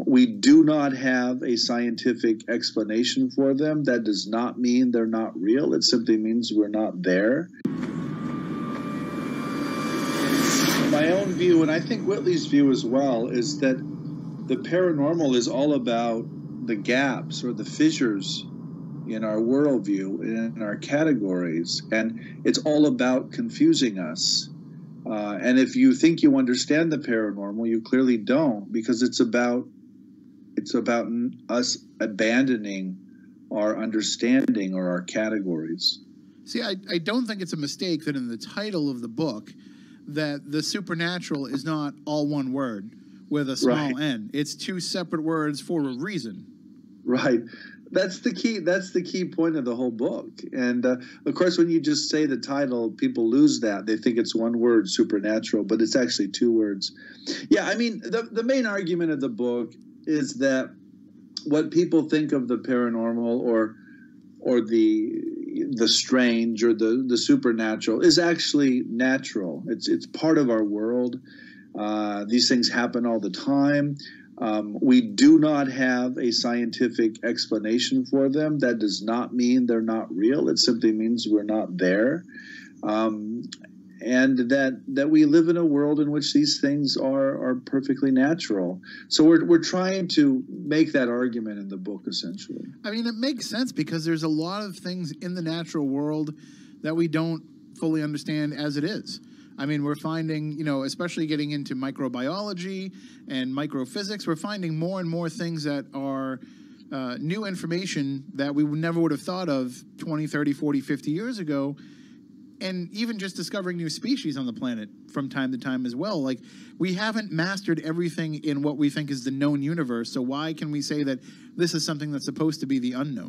We do not have a scientific explanation for them. That does not mean they're not real. It simply means we're not there. My own view, and I think Whitley's view as well, is that the paranormal is all about the gaps or the fissures in our worldview, in our categories, and it's all about confusing us. And if you think you understand the paranormal, you clearly don't, because it's about us abandoning our understanding or our categories. See, I don't think it's a mistake that in the title of the book that the supernatural is not all one word with a small n. It's two separate words for a reason. Right. That's the key. That's the key point of the whole book. And of course, when you just say the title, people lose that. They think it's one word, supernatural, but it's actually two words. Yeah, I mean, the main argument of the book is that what people think of the paranormal or the strange or the supernatural is actually natural. It's part of our world. These things happen all the time. We do not have a scientific explanation for them. That does not mean they're not real. It simply means we're not there. And that we live in a world in which these things are perfectly natural. So we're trying to make that argument in the book, essentially. I mean, it makes sense because there's a lot of things in the natural world that we don't fully understand as it is. I mean, we're finding, you know, especially getting into microbiology and microphysics, we're finding more and more things that are new information that we never would have thought of 20, 30, 40, 50 years ago. And even just discovering new species on the planet from time to time as well. Like, we haven't mastered everything in what we think is the known universe, so why can we say that this is something that's supposed to be the unknown?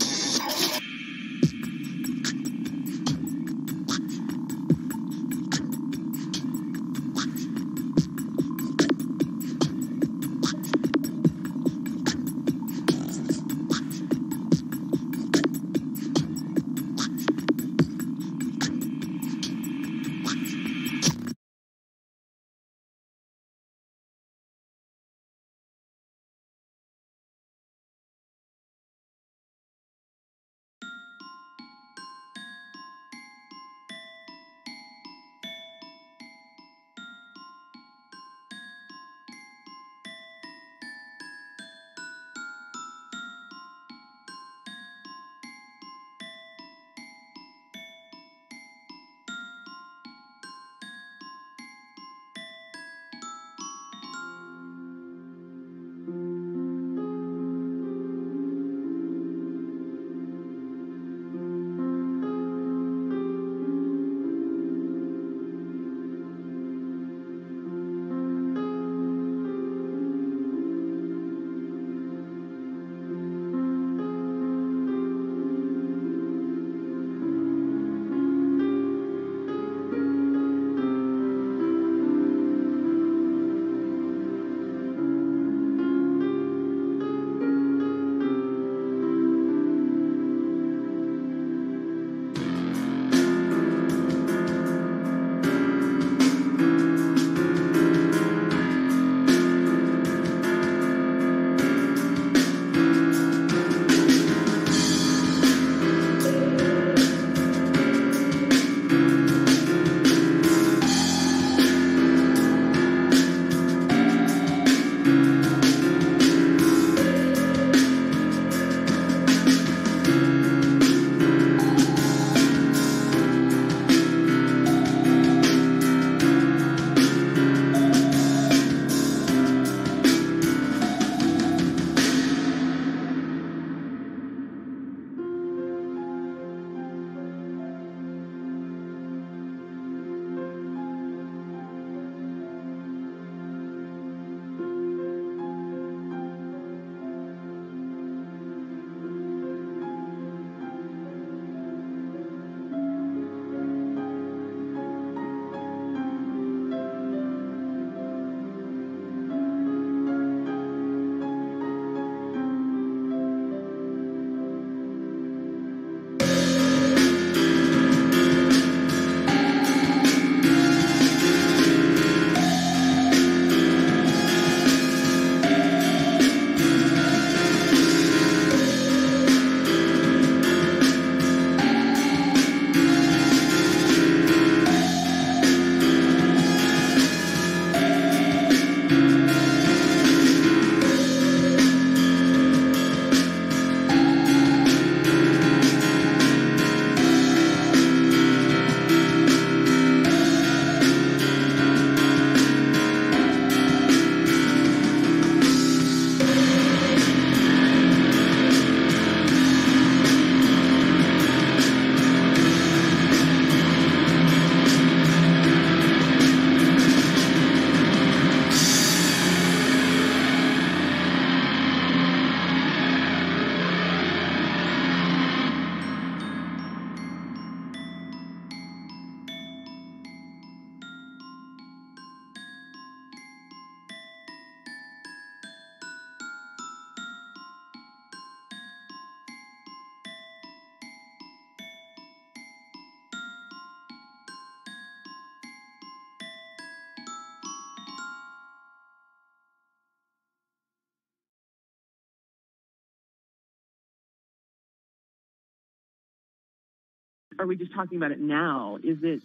are we just talking about it now? Is it,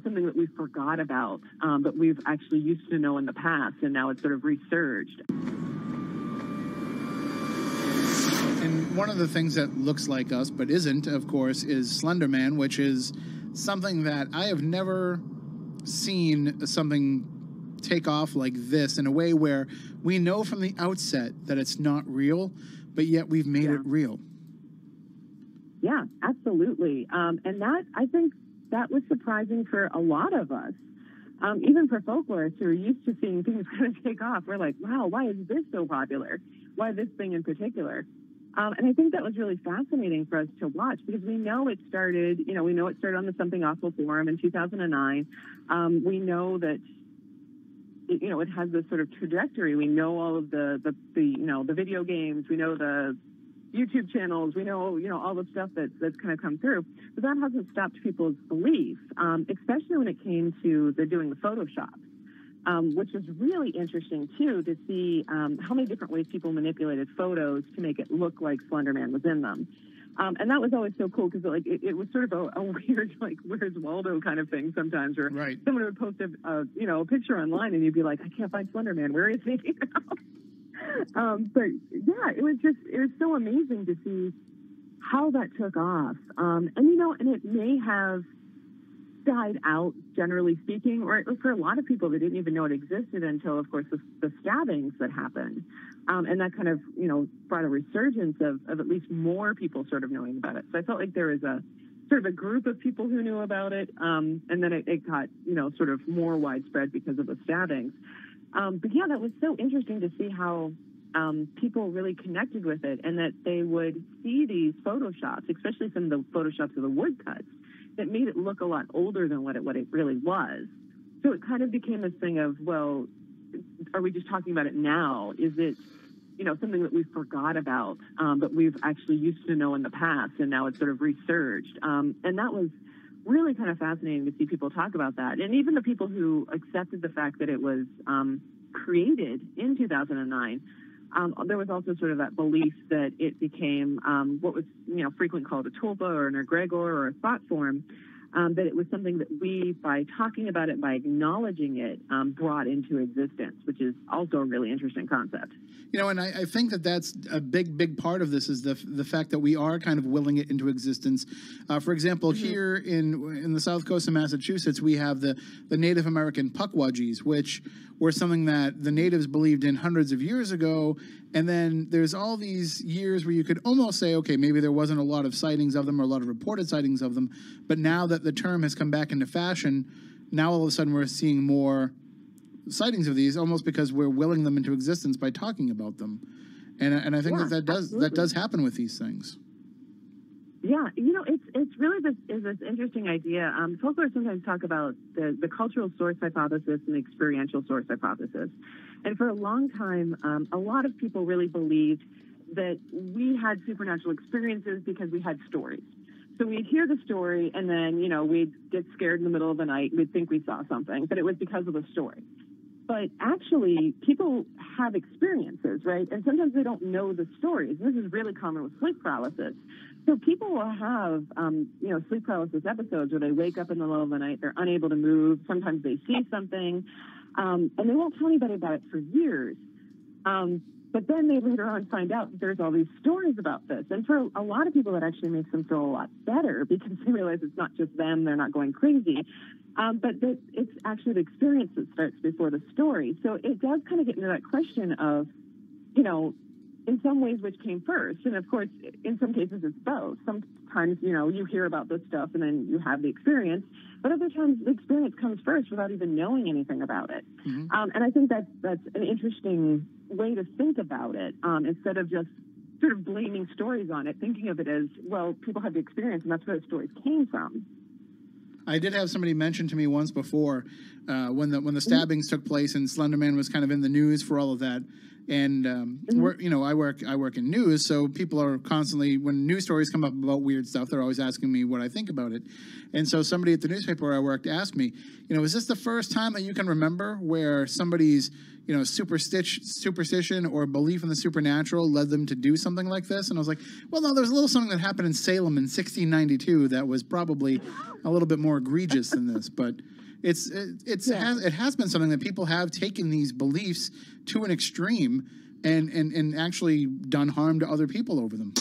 something that we forgot about, but we've actually used to know in the past, and now it's sort of resurged? And one of the things that looks like us, but isn't, of course, is Slender Man, which is something that I have never seen something take off like this, in a way where we know from the outset that it's not real, but yet we've made it real. Yeah, absolutely. And that, I think that was surprising for a lot of us. Even for folklorists who are used to seeing things kind of take off, we're like, wow, why is this so popular? Why this thing in particular? And I think that was really fascinating for us to watch, because we know it started, on the Something Awful forum in 2009. We know that, it has this sort of trajectory. We know all of the video games, we know the YouTube channels, we know, all the stuff that's kind of come through. But that hasn't stopped people's belief, especially when it came to doing the Photoshop. Which was really interesting, too, to see how many different ways people manipulated photos to make it look like Slender Man was in them. And that was always so cool, because it was sort of a weird, where's Waldo kind of thing sometimes, or someone would post a picture online and you'd be like, I can't find Slender Man, where is he? But yeah, it was so amazing to see how that took off. And it may have died out, generally speaking, or for a lot of people, they didn't even know it existed until, of course, the stabbings that happened. And that kind of, brought a resurgence of at least more people sort of knowing about it. So I felt like there was a sort of a group of people who knew about it, and then it got, sort of more widespread because of the stabbings. But yeah, that was so interesting to see how people really connected with it, and that they would see these Photoshops, especially some of the Photoshops of the woodcuts, that made it look a lot older than what it really was. So it kind of became this thing of, well, are we just talking about it now? Is it, something that we forgot about, but we've actually used to know in the past, and now it's sort of resurged? And that was really kind of fascinating to see people talk about that. And even the people who accepted the fact that it was created in 2009, there was also sort of that belief that it became what was, frequently called a tulpa or an egregor or a thought form, that it was something that we, by talking about it, by acknowledging it, brought into existence, which is also a really interesting concept. And I think that's a big part of this, is the fact that we are kind of willing it into existence. For example, here in the south coast of Massachusetts, we have the Native American Pukwudgies, which were something that the natives believed in hundreds of years ago. And then there's all these years where you could almost say, okay, maybe there wasn't a lot of sightings of them or a lot of reported sightings of them. But now that the term has come back into fashion, now all of a sudden we're seeing more sightings of these, almost because we're willing them into existence by talking about them. And I think that does happen with these things. Yeah, it's really this interesting idea. Folklore sometimes talk about the cultural source hypothesis and the experiential source hypothesis. And for a long time, a lot of people really believed that we had supernatural experiences because we had stories. So we'd hear the story, and then, we'd get scared in the middle of the night. We'd think we saw something, but it was because of the story. But actually, people have experiences, right? And sometimes they don't know the stories. This is really common with sleep paralysis. So people will have, sleep paralysis episodes where they wake up in the middle of the night, they're unable to move. Sometimes they see something, and they won't tell anybody about it for years. But then they later on find out that there's all these stories about this. And for a lot of people, that actually makes them feel a lot better, because they realize it's not just them, they're not going crazy. But that it's actually the experience that starts before the story. So it does kind of get into that question of, in some ways, which came first. And of course, in some cases, it's both. Sometimes, you hear about this stuff and then you have the experience. But other times, the experience comes first without even knowing anything about it. Mm-hmm. And I think that's an interesting way to think about it, instead of just sort of blaming stories on it, thinking of it as, well, people had the experience and that's where the stories came from. I did have somebody mention to me once before, when the stabbings took place and Slender Man was kind of in the news for all of that, And I work in news, so people are constantly, when news stories come up about weird stuff, they're always asking me what I think about it. And so somebody at the newspaper where I worked asked me, is this the first time that you can remember where somebody's superstition or belief in the supernatural led them to do something like this? And I was like, well, no, there's a little something that happened in Salem in 1692 that was probably a little bit more egregious than this, but it has been something that people have taken these beliefs to an extreme and actually done harm to other people over them.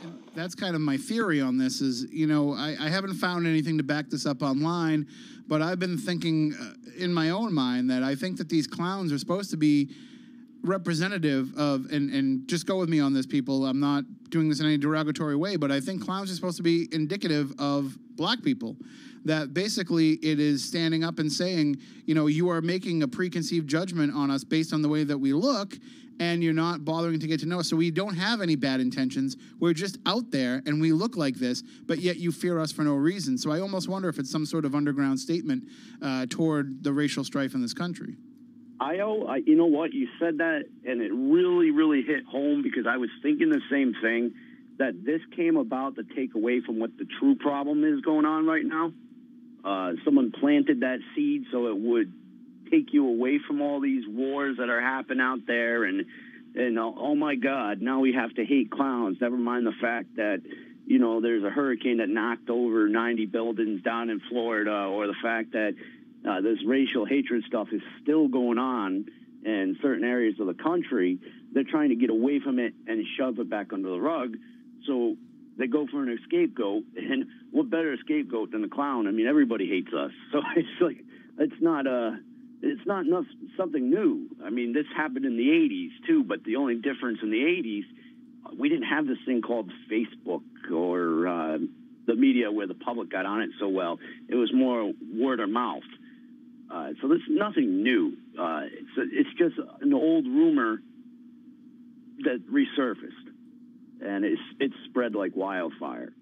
And that's kind of my theory on this is, I haven't found anything to back this up online, but I've been thinking in my own mind that I think that these clowns are supposed to be representative of, and just go with me on this, people. I'm not doing this in any derogatory way, but I think clowns are supposed to be indicative of black people. That basically it is standing up and saying, you are making a preconceived judgment on us based on the way that we look, and you're not bothering to get to know us. So we don't have any bad intentions. We're just out there, and we look like this, but yet you fear us for no reason. So I almost wonder if it's some sort of underground statement toward the racial strife in this country. You know what? You said that, and it really, really hit home because I was thinking the same thing, that this came about to take away from what the true problem is going on right now. Someone planted that seed so it would take you away from all these wars that are happening out there, and oh my God, now we have to hate clowns. Never mind the fact that there's a hurricane that knocked over 90 buildings down in Florida, or the fact that this racial hatred stuff is still going on in certain areas of the country. They're trying to get away from it and shove it back under the rug. So they go for an scapegoat, and what better scapegoat than the clown? I mean, everybody hates us. So it's like, it's not something new. I mean, this happened in the 80s too, but the only difference in the 80s, we didn't have this thing called Facebook or the media where the public got on it so well. It was more word of mouth. So this is nothing new. It's just an old rumor that resurfaced, and it's spread like wildfire.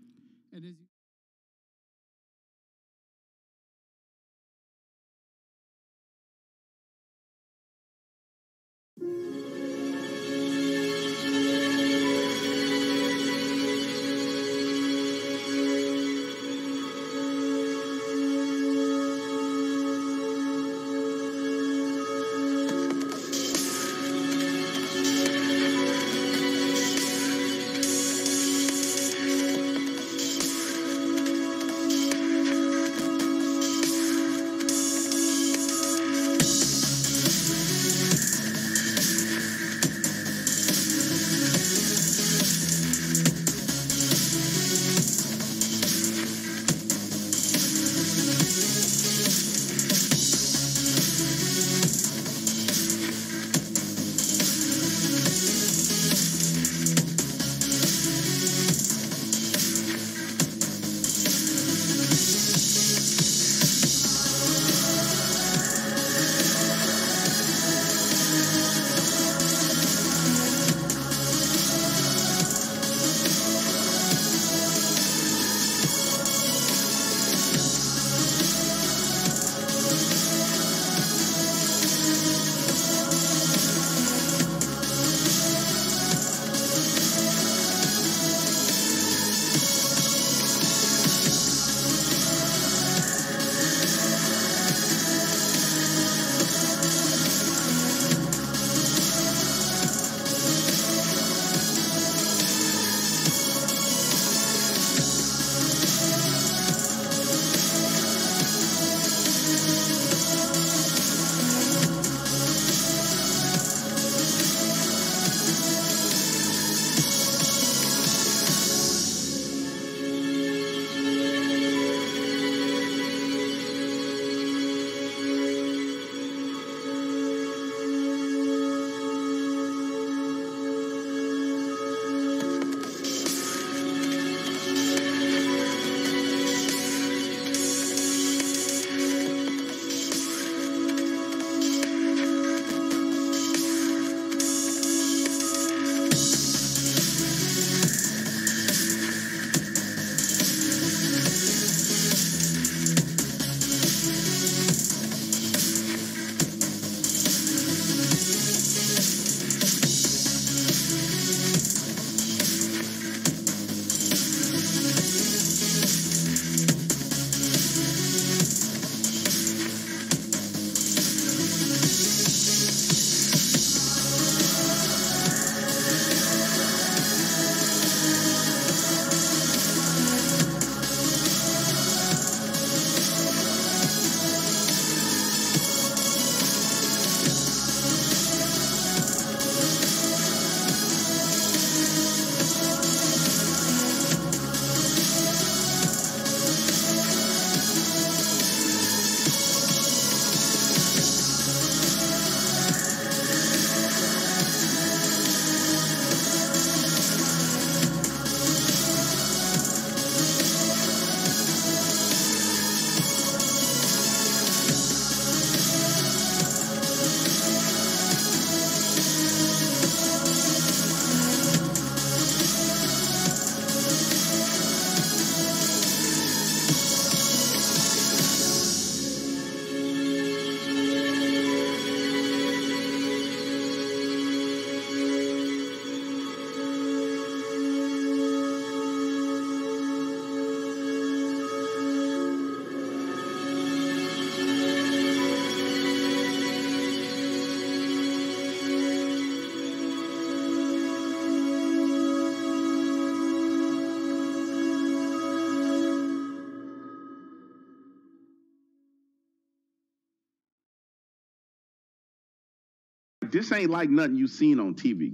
this ain't like nothing you seen on TV.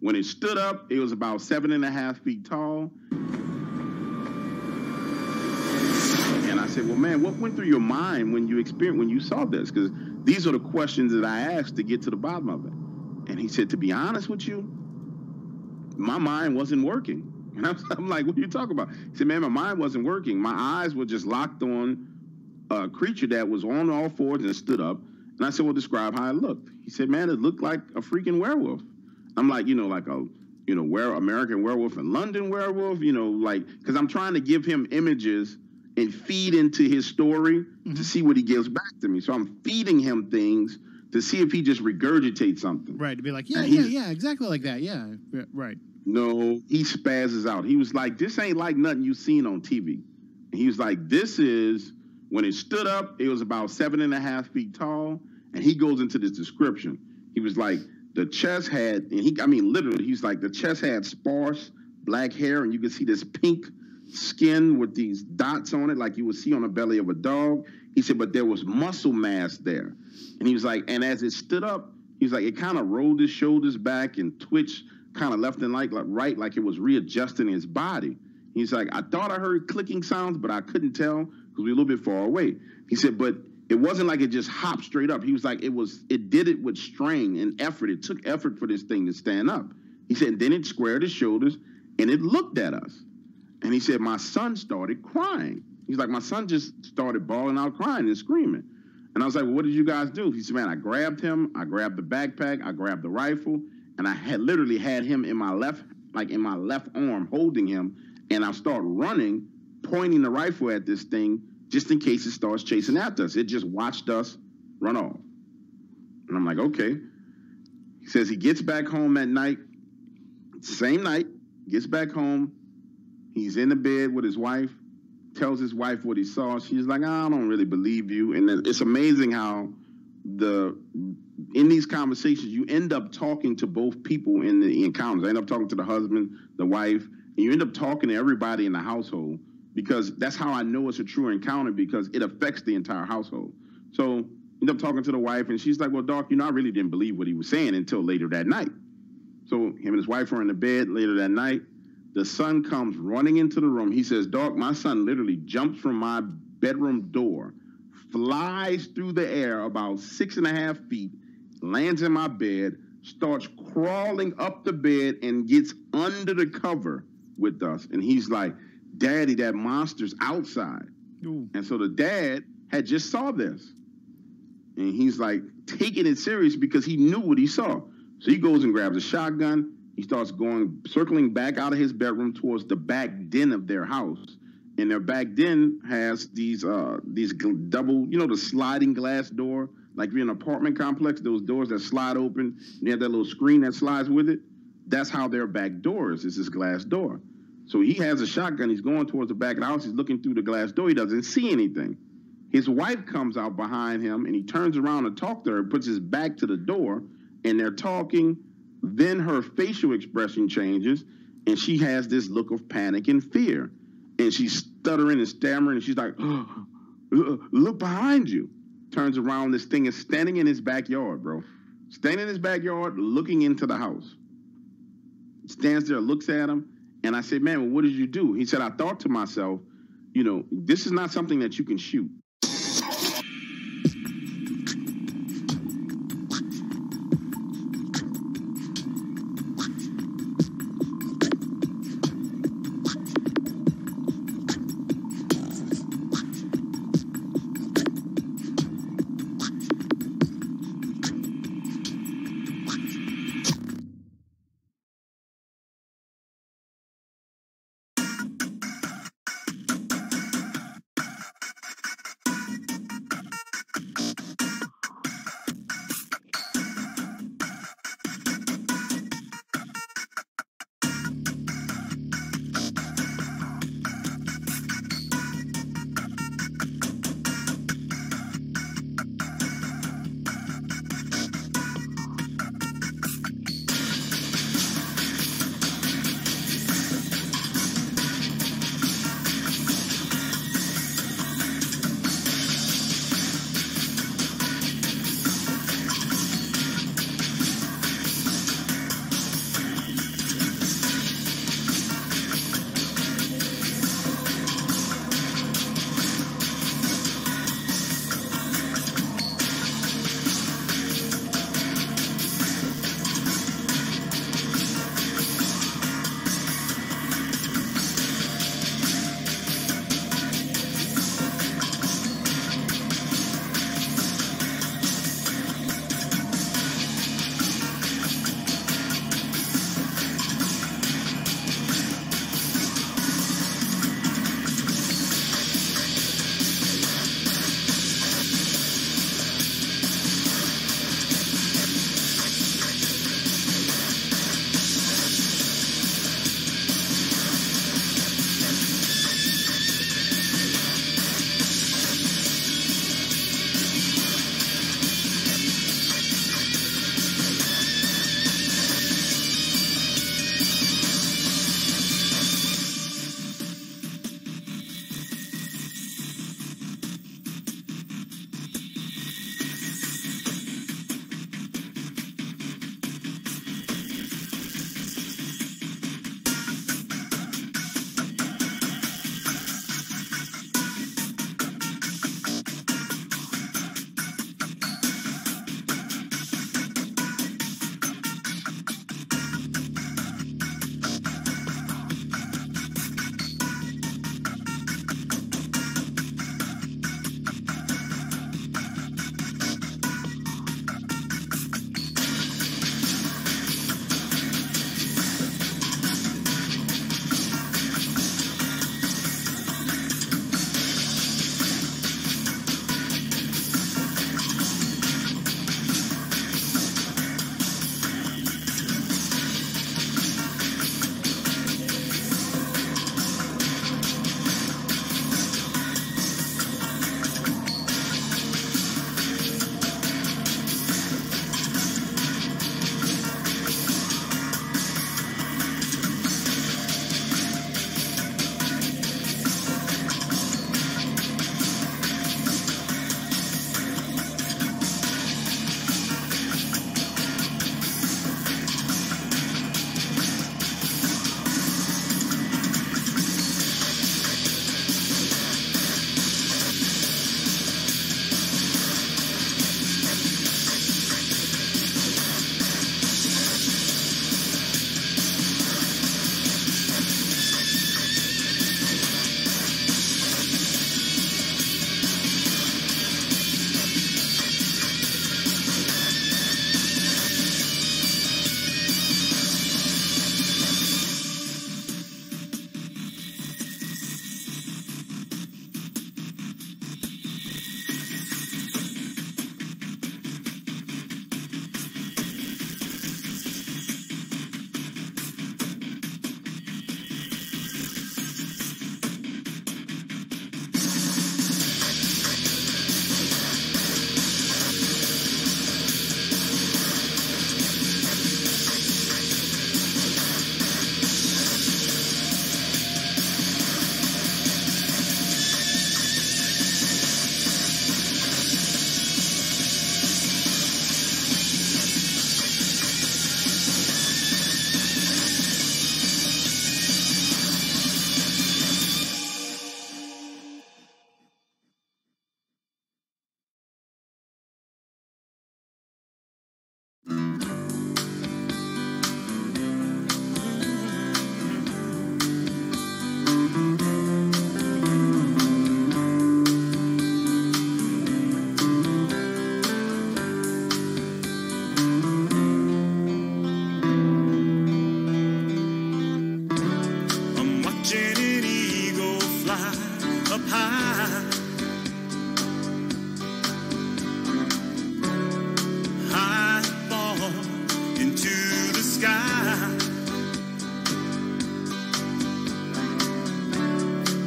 When it stood up, it was about 7.5 feet tall. And I said, well, man, what went through your mind when you saw this? Because these are the questions that I asked to get to the bottom of it. And he said, to be honest with you, my mind wasn't working. And I'm like, what are you talking about? He said, man, my mind wasn't working. My eyes were just locked on a creature that was on all fours and stood up. And I said, well, describe how it looked. He said, man, it looked like a freaking werewolf. I'm like, like a, American Werewolf and London Werewolf, like, because I'm trying to give him images and feed into his story to see what he gives back to me. So I'm feeding him things to see if he just regurgitates something. Right, to be like, yeah, exactly like that, yeah, right. No, he spazzes out. He was like, this ain't like nothing you seen on TV. And he was like, this is, when it stood up, it was about 7.5 feet tall. And he goes into this description. He was like, the chest had, literally, he's like, the chest had sparse black hair, and you could see this pink skin with these dots on it, like you would see on the belly of a dog. He said, but there was muscle mass there. And he was like, and as it stood up, he was like, it kind of rolled his shoulders back and twitched kind of left and right, like it was readjusting his body. He's like, I thought I heard clicking sounds, but I couldn't tell because we were a little bit far away. He said, but it wasn't like it just hopped straight up. He was like, it did it with strain and effort. It took effort for this thing to stand up. He said, then it squared its shoulders and it looked at us. And he said, my son started crying. He's like, my son just started bawling out, crying and screaming. And I was like, well, what did you guys do? He said, man, I grabbed him. I grabbed the backpack. I grabbed the rifle. And I had literally had him in my left arm, holding him. And I start running, pointing the rifle at this thing, just in case it starts chasing after us. It just watched us run off. And I'm like, okay. He says he gets back home at night, same night, gets back home. He's in the bed with his wife, tells his wife what he saw. She's like, I don't really believe you. And it's amazing how in these conversations, you end up talking to both people in the encounters. I end up talking to the husband, the wife, and you end up talking to everybody in the household, because that's how I know it's a true encounter, because it affects the entire household. So I end up talking to the wife, and she's like, well, Doc, I really didn't believe what he was saying until later that night. So him and his wife are in the bed later that night. The son comes running into the room. He says, Doc, my son literally jumps from my bedroom door, flies through the air about 6.5 feet, lands in my bed, starts crawling up the bed and gets under the cover with us. And he's like, Daddy, that monster's outside. Ooh. And so the dad had just saw this. And he's like taking it serious because he knew what he saw. So he goes and grabs a shotgun. He starts circling back out of his bedroom towards the back den of their house. And their back den has these double, the sliding glass door, like if you're in an apartment complex, those doors that slide open, and you have that little screen that slides with it. That's how their back door is this glass door. So he has a shotgun. He's going towards the back of the house. He's looking through the glass door. He doesn't see anything. His wife comes out behind him, and he turns around to talk to her, puts his back to the door, and they're talking. Then her facial expression changes, and she has this look of panic and fear. And she's stuttering and stammering, and she's like, oh, look behind you. Turns around, this thing is standing in his backyard, bro. Standing in his backyard, looking into the house. Stands there, looks at him, and I said, man, well, what did you do? He said, I thought to myself, this is not something that you can shoot.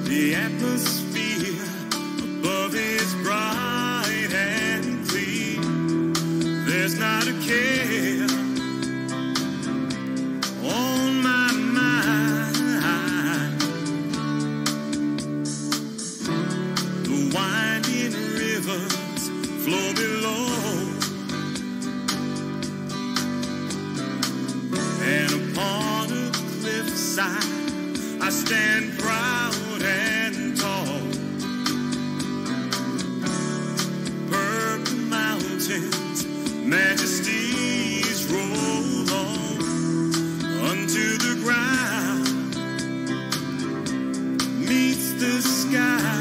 The atmosphere above is bright and clean. There's not a care on my mind. The winding rivers flow below, and upon a cliffside I stand proud and tall. Purple mountains, majesties roll on unto the ground, meets the sky.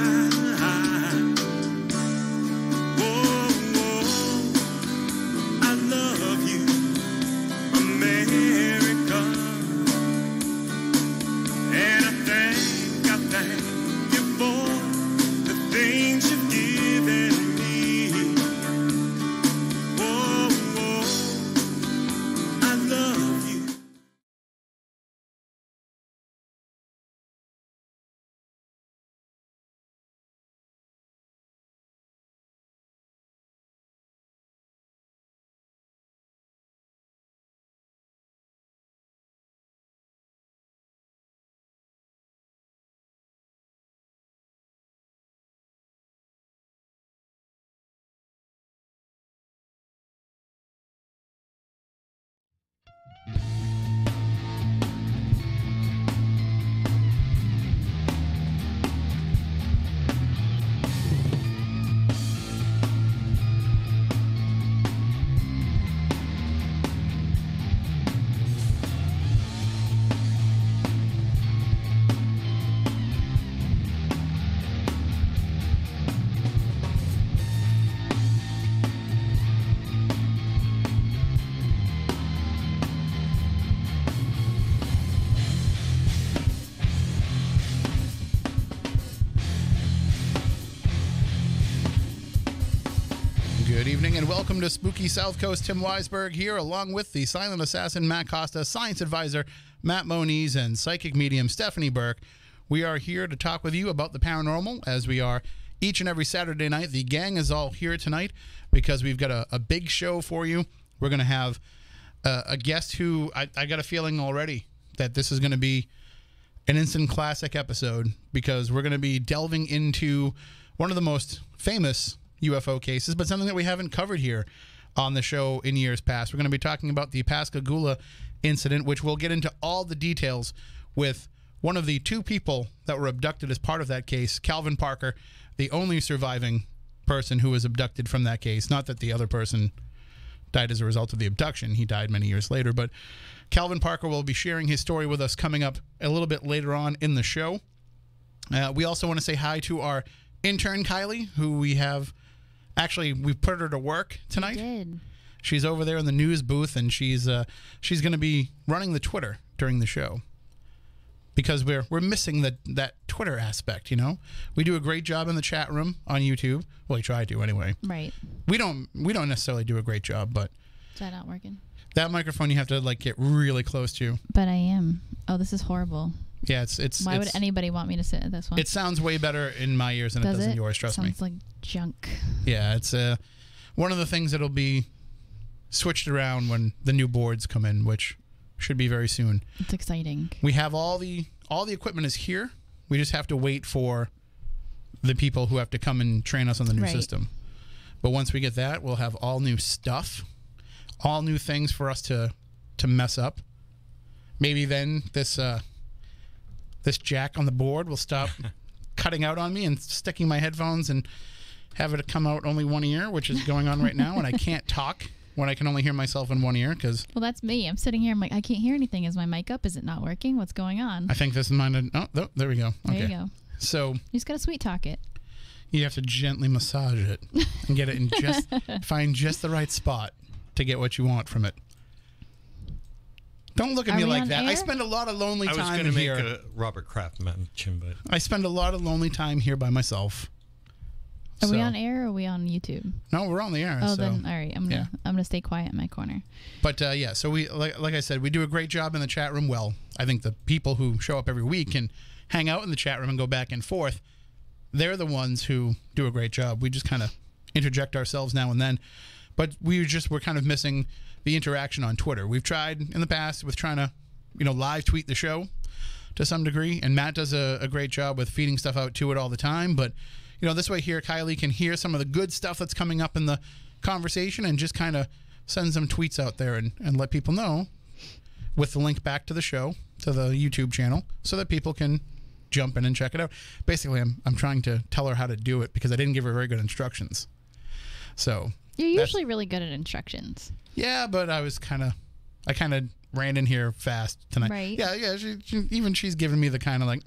Whoa, whoa, I love you, America. And I thank you for the things you've given me. Whoa, whoa, I love you. Good evening and welcome to Spooky South Coast. Tim Weisberg here, along with the silent assassin Matt Costa, science advisor Matt Moniz, and psychic medium Stephanie Burke. We are here to talk with you about the paranormal, as we are each and every Saturday night. The gang is all here tonight because we've got a big show for you. We're going to have a guest who I got a feeling already that this is going to be an instant classic episode, because we're going to be delving into one of the most famous UFO cases, but something that we haven't covered here on the show in years past. We're going to be talking about the Pascagoula incident, which we'll get into all the details with one of the two people that were abducted as part of that case, Calvin Parker, the only surviving person who was abducted from that case. Not that the other person died as a result of the abduction. He died many years later, but Calvin Parker will be sharing his story with us coming up a little bit later on in the show. We also want to say hi to our intern, Kylie, who we have... Actually, we put her to work tonight. We did. She's over there in the news booth, and she's going to be running the Twitter during the show, because we're missing that Twitter aspect. You know, we do a great job in the chat room on YouTube. Well, we try to anyway. Right. We don't necessarily do a great job, but Is that not working? that microphone you have to like get really close to. But I am. Oh, this is horrible. Yeah, it's. Why would anybody want me to sit at this one? It sounds way better in my ears than it does in yours. Trust me. Sounds like junk. Yeah, it's one of the things that'll be switched around when the new boards come in, which should be very soon. It's exciting. We have all the equipment is here. We just have to wait for the people who have to come and train us on the new system. But once we get that, we'll have all new stuff, all new things for us to mess up. Maybe then this jack on the board will stop cutting out on me and sticking my headphones and have it come out only one ear, which is going on right now, and I can't talk when I can only hear myself in one ear. Well, that's me. I'm sitting here. I'm like, I can't hear anything. Is my mic up? Is it not working? What's going on? I think this is mine. Oh, there we go. Okay. There you go. So you just got to sweet talk it. You have to gently massage it and get it in find just the right spot to get what you want from it. Don't look at me like that. Air? I spend a lot of lonely time here. I was going to make a Robert Kraft mention, but I spend a lot of lonely time here by myself. Are we on air or are we on YouTube? No, we're on the air. Oh, then all right. I'm gonna stay quiet in my corner. But so we like I said, we do a great job in the chat room. Well, I think the people who show up every week can hang out in the chat room and go back and forth, they're the ones who do a great job. We just kind of interject ourselves now and then. But we're kind of missing the interaction on Twitter. We've tried in the past with trying to, live tweet the show to some degree, and Matt does a great job with feeding stuff out to it all the time. But, this way here, Kylie can hear some of the good stuff that's coming up in the conversation and just kind of send some tweets out there and let people know with the link back to the show, to the YouTube channel, so that people can jump in and check it out. Basically, I'm trying to tell her how to do it because I didn't give her very good instructions. So you're usually really good at instructions. Yeah, but I kind of ran in here fast tonight. Right. Yeah. She's giving me the kind of like,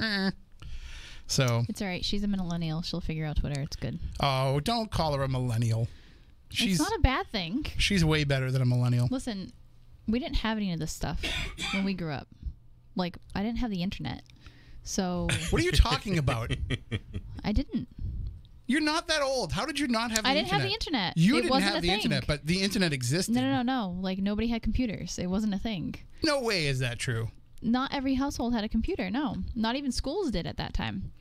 So it's all right. She's a millennial. She'll figure out Twitter. It's good. Oh, don't call her a millennial. It's not a bad thing. She's way better than a millennial. Listen, we didn't have any of this stuff when we grew up. Like, I didn't have the internet. So what are you talking about? I didn't. You're not that old. How did you not have the internet? I didn't have the internet. You didn't have the internet, but the internet existed. No. Like, nobody had computers. It wasn't a thing. No way is that true. Not every household had a computer, no. Not even schools did at that time.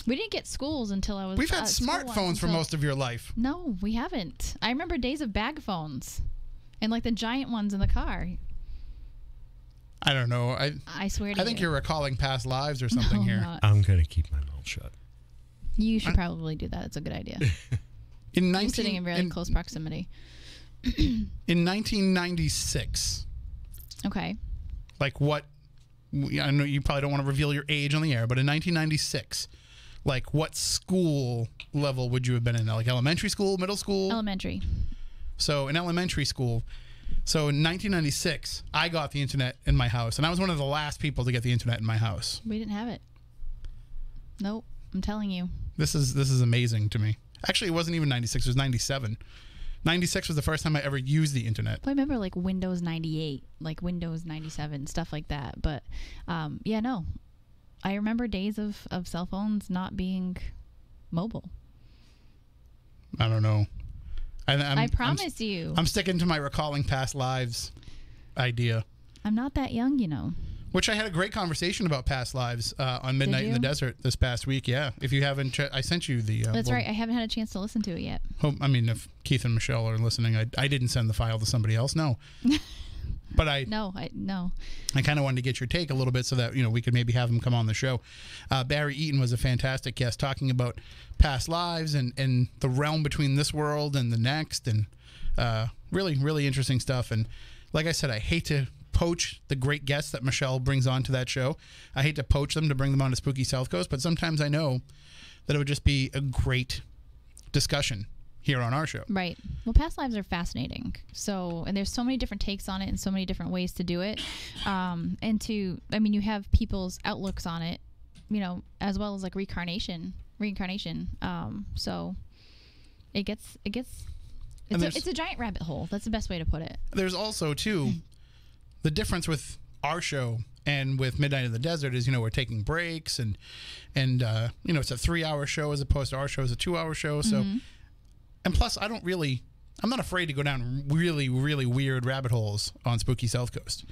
We didn't get schools until I was... We've had smartphones for most of your life. No, we haven't. I remember days of bag phones. And, like, the giant ones in the car. I don't know. I swear to you. I think you're recalling past lives or something here. Not. I'm going to keep my mouth shut. You should probably do that. It's a good idea. I'm sitting in really close proximity. In 1996. Okay. Like what? I know you probably don't want to reveal your age on the air, but in 1996, like what school level would you have been in? Like elementary school, middle school? Elementary. So in elementary school, so in 1996, I got the internet in my house, and I was one of the last people to get the internet in my house. We didn't have it. Nope. I'm telling you. This is amazing to me. Actually, it wasn't even 96. It was 97. 96 was the first time I ever used the internet. I remember like Windows 98, like Windows 97, stuff like that. But yeah, no. I remember days of cell phones not being mobile. I don't know. I promise you. I'm sticking to my recalling past lives idea. I'm not that young, you know. Which I had a great conversation about past lives on Midnight in the Desert this past week. Yeah, if you haven't, I sent you the. That's right. I haven't had a chance to listen to it yet. I mean, if Keith and Michelle are listening, I didn't send the file to somebody else. No, but I kind of wanted to get your take a little bit so that we could maybe have him come on the show. Barry Eaton was a fantastic guest talking about past lives and the realm between this world and the next, and really, really interesting stuff. And like I said, I hate to poach the great guests that Michelle brings on to that show. I hate to poach them to bring them on to Spooky South Coast, but sometimes I know that it would just be a great discussion here on our show. Right. Well, past lives are fascinating. And there's so many different takes on it and so many different ways to do it. You have people's outlooks on it, as well as like reincarnation. So it's a giant rabbit hole. That's the best way to put it. There's also too the difference with our show and with Midnight in the Desert is, we're taking breaks and it's a 3-hour show as opposed to our show is a 2-hour show. So, and plus I'm not afraid to go down really, really weird rabbit holes on Spooky South Coast.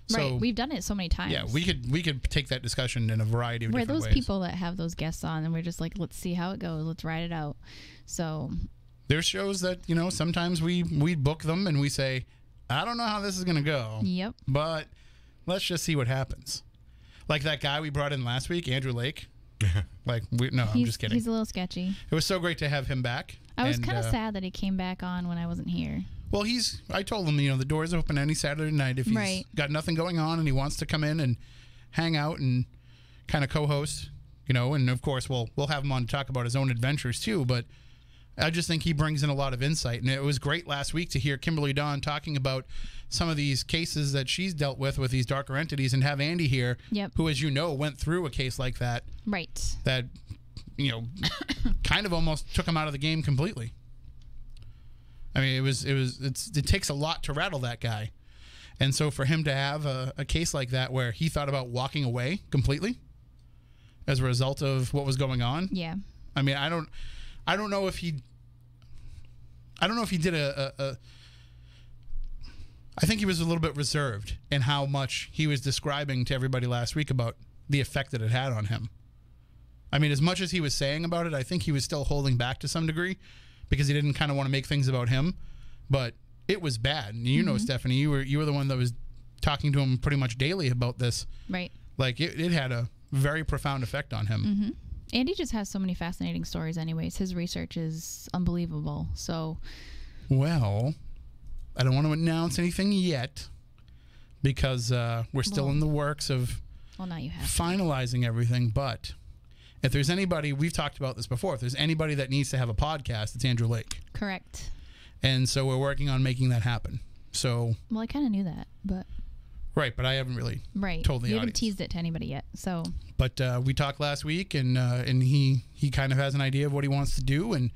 So, right. We've done it so many times. Yeah. We could take that discussion in a variety of different ways. We're those people that have those guests on and we're just like, let's see how it goes. Let's ride it out. So there's shows that, sometimes we book them and we say, I don't know how this is going to go. Yep. But let's just see what happens. Like that guy we brought in last week, Andrew Lake. I'm just kidding. He's a little sketchy. It was so great to have him back. I was kind of sad that he came back on when I wasn't here. Well, I told him, the door's open any Saturday night if he's got nothing going on and he wants to come in and hang out and kind of co-host, and of course we'll have him on to talk about his own adventures too, but I just think he brings in a lot of insight. And it was great last week to hear Kimberly Dawn talking about some of these cases that she's dealt with these darker entities and have Andy here, who, as went through a case like that. Right. That, kind of almost took him out of the game completely. I mean, it takes a lot to rattle that guy. And so for him to have a case like that where he thought about walking away completely as a result of what was going on. Yeah. I mean, I don't know if he did I think he was a little bit reserved in how much he was describing to everybody last week about the effect that it had on him. I mean, as much as he was saying about it, I think he was still holding back to some degree because he didn't kind of want to make things about him. But it was bad. And you know, Stephanie, you were the one that was talking to him pretty much daily about this. Right. Like, it had a very profound effect on him. Andy just has so many fascinating stories anyways. His research is unbelievable. So, well, I don't want to announce anything yet because we're still in the works of now you have finalizing everything. But if there's anybody, we've talked about this before, if there's anybody that needs to have a podcast, it's Andrew Lake. Correct. And so we're working on making that happen. So, well, I kind of knew that, but right, but I haven't really told the you audience. haven't teased it to anybody yet. So, but we talked last week, and he kind of has an idea of what he wants to do, and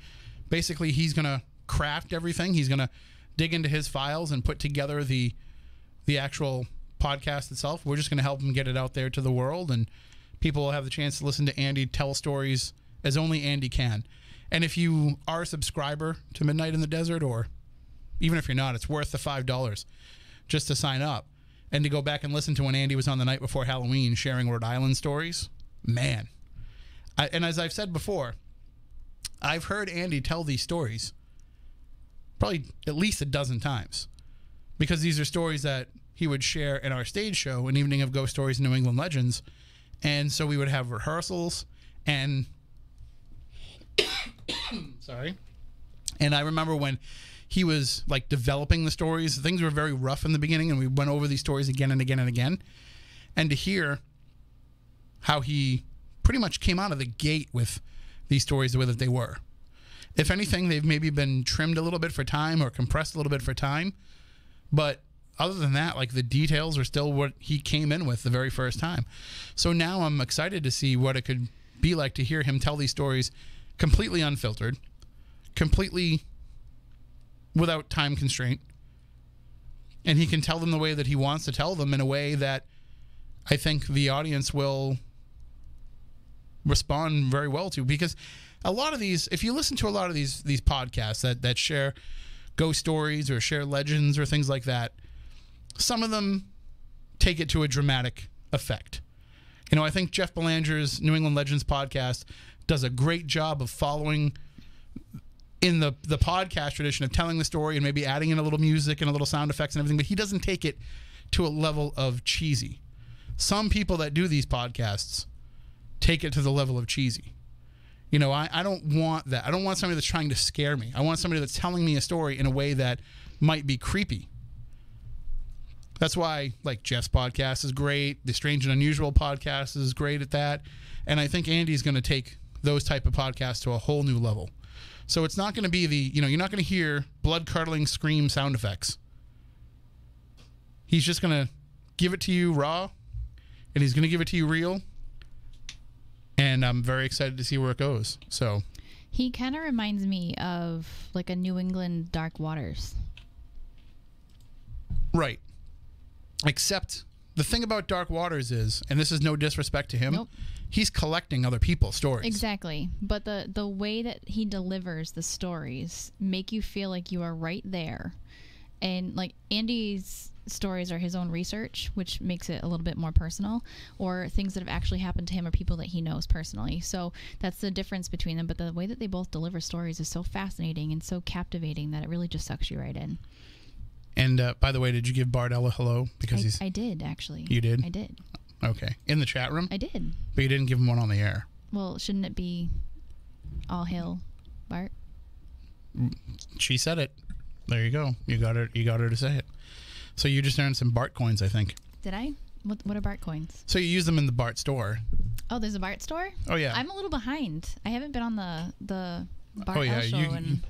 basically he's gonna craft everything. He's gonna dig into his files and put together the actual podcast itself. We're just gonna help him get it out there to the world, and people will have the chance to listen to Andy tell stories as only Andy can. And if you are a subscriber to Midnight in the Desert, or even if you're not, it's worth the $5 just to sign up and to go back and listen to when Andy was on the night before Halloween sharing Rhode Island stories. Man. And as I've said before, I've heard Andy tell these stories probably at least a dozen times, because these are stories that he would share in our stage show, An Evening of Ghost Stories, New England Legends. And so we would have rehearsals, and sorry. And I remember when he was like developing the stories, things were very rough in the beginning, and we went over these stories again and again and again. And to hear how he pretty much came out of the gate with these stories the way that they were. If anything, they've maybe been trimmed a little bit for time or compressed a little bit for time. But other than that, like, the details are still what he came in with the very first time. So now I'm excited to see what it could be like to hear him tell these stories completely unfiltered, completely without time constraint. And he can tell them the way that he wants to tell them, in a way that I think the audience will respond very well to. Because a lot of these, if you listen to a lot of these podcasts that share ghost stories or share legends or things like that, some of them take it to a dramatic effect. You know, I think Jeff Belanger's New England Legends podcast does a great job of following in the podcast tradition of telling the story and maybe adding in a little music and a little sound effects and everything, but he doesn't take it to a level of cheesy. Some people that do these podcasts take it to the level of cheesy. You know, I don't want that. I don't want somebody that's trying to scare me. I want somebody that's telling me a story in a way that might be creepy. That's why, like, Jeff's podcast is great. The Strange and Unusual podcast is great at that. And I think Andy's going to take those type of podcasts to a whole new level. So it's not going to be you're not going to hear blood-curdling scream sound effects. He's just going to give it to you raw, and he's going to give it to you real. And I'm very excited to see where it goes. So he kind of reminds me of like a New England Dark Waters. Right. Except the thing about Dark Waters is, and this is no disrespect to him, he's collecting other people's stories. Exactly. But the way that he delivers the stories make you feel like you are right there. And like Andy's stories are his own research, which makes it a little bit more personal, or things that have actually happened to him or people that he knows personally. So that's the difference between them. But the way that they both deliver stories is so fascinating and so captivating that it really just sucks you right in. And by the way, did you give Bardell a hello? Because I did, actually. You did? I did. Okay. In the chat room? I did. But you didn't give him one on the air. Well, shouldn't it be all hail Bart? She said it. There you go. You got her to say it. So you just earned some Bart coins, I think. Did I? What are Bart coins? So you use them in the Bart store. Oh, there's a Bart store? Oh yeah. I'm a little behind. I haven't been on the Bart show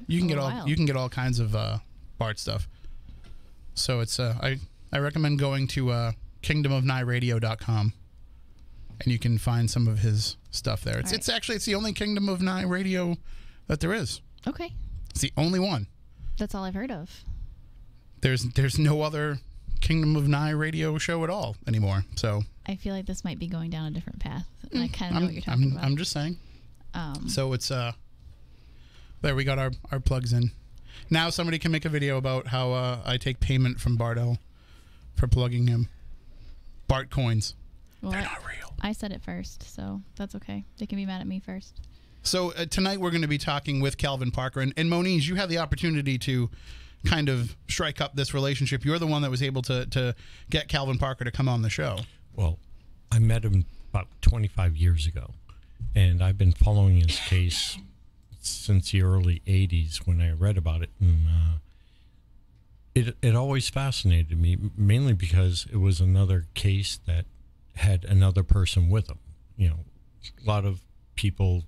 you can get while. You can get all kinds of Bart stuff. So it's I recommend going to kingdomofnightradio.com, and you can find some of his stuff there. It's actually the only Kingdom of Nye radio that there is. Okay. It's the only one. That's all I've heard of. There's no other Kingdom of Nye radio show at all anymore. So I feel like this might be going down a different path. And I kind of know what you're talking about. I'm just saying. So it's there we got our plugs in. Now somebody can make a video about how I take payment from Bardell for plugging him. Bart coins. Well, They're not real. I said it first, so that's okay. They can be mad at me first. So tonight we're going to be talking with Calvin Parker. And Moniz, you had the opportunity to kind of strike up this relationship. You're the one that was able to get Calvin Parker to come on the show. Well, I met him about 25 years ago, and I've been following his case since the early 80s when I read about it. And it always fascinated me, mainly because it was another case that had another person with him. You know, a lot of people,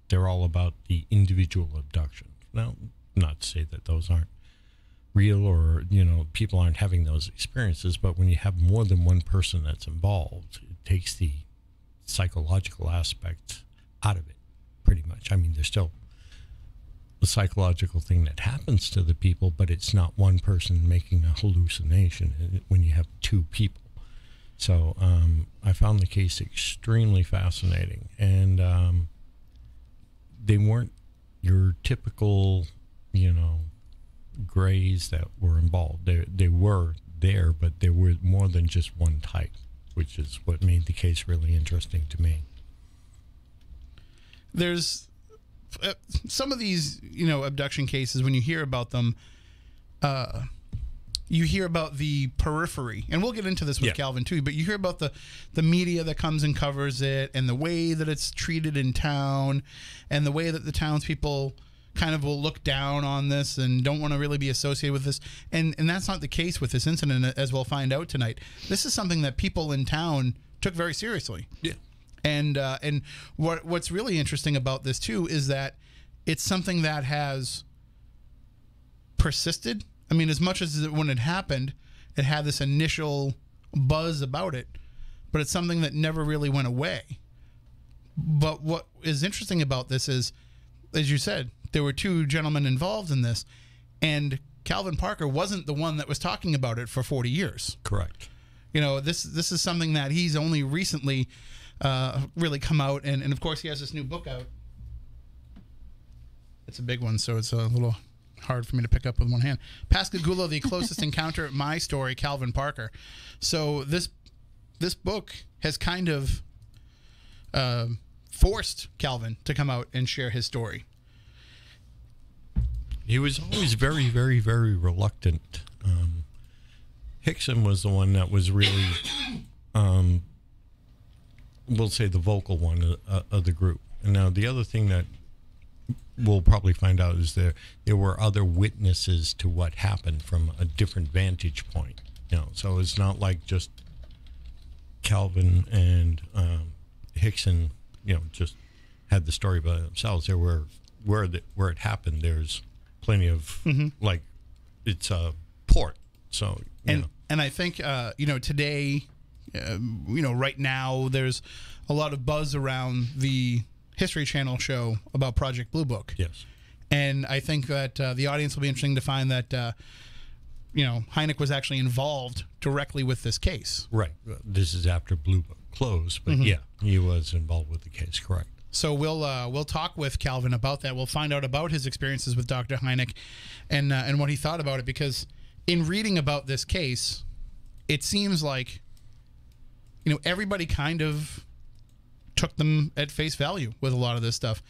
they're all about the individual abduction. Now, not to say that those aren't real or, you know, people aren't having those experiences, but when you have more than one person that's involved, it takes the psychological aspect out of it, pretty much. I mean, there's still a psychological thing that happens to the people, but it's not one person making a hallucination when you have two people. So I found the case extremely fascinating, and they weren't your typical, you know, grays that were involved. They were there, but there were more than just one type, which is what made the case really interesting to me. There's some of these, you know, abduction cases, when you hear about them, you hear about the periphery, and we'll get into this with Calvin too, but you hear about the media that comes and covers it, and the way that it's treated in town, and the way that the townspeople kind of will look down on this and don't want to really be associated with this. And that's not the case with this incident, as we'll find out tonight. This is something that people in town took very seriously. Yeah. And what's really interesting about this too is that it's something that has persisted. I mean, as much as when it happened, it had this initial buzz about it, but it's something that never really went away. But what is interesting about this is, as you said, there were two gentlemen involved in this, and Calvin Parker wasn't the one that was talking about it for 40 years. Correct. You know, this is something that he's only recently really come out, and of course he has this new book out. It's a big one, so it's a little hard for me to pick up with one hand. Pascagoula, The Closest Encounter, My Story, Calvin Parker. So this book has kind of forced Calvin to come out and share his story. He was always very, very, very reluctant. Hickson was the one that was really, we'll say, the vocal one of the group. And now the other thing that we'll probably find out is there were other witnesses to what happened from a different vantage point. You know, so it's not like just Calvin and Hickson, you know, just had the story by themselves. There were where it happened. There's plenty of like it's a port. So and I think you know, today, you know, right now there's a lot of buzz around the History Channel show about Project Blue Book. Yes. And I think that the audience will be interesting to find that, you know, Hynek was actually involved directly with this case. Right. This is after Blue Book closed, but yeah, he was involved with the case, correct. So we'll talk with Calvin about that. We'll find out about his experiences with Dr. Hynek and what he thought about it, because in reading about this case, it seems like, you know, everybody kind of took them at face value with a lot of this stuff.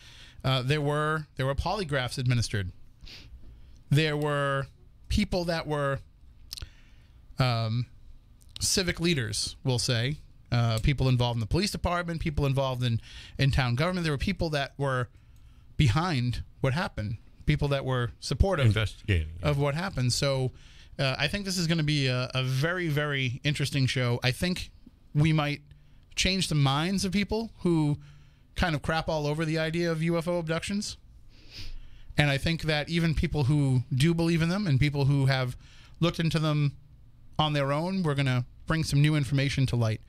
There were polygraphs administered. There were people that were civic leaders, we'll say, people involved in the police department, people involved in town government. There were people that were behind what happened, people that were supportive investigating of what happened. So I think this is going to be a very, very interesting show. I think we might change the minds of people who kind of crap all over the idea of UFO abductions. And I think that even people who do believe in them and people who have looked into them on their own, we're going to bring some new information to light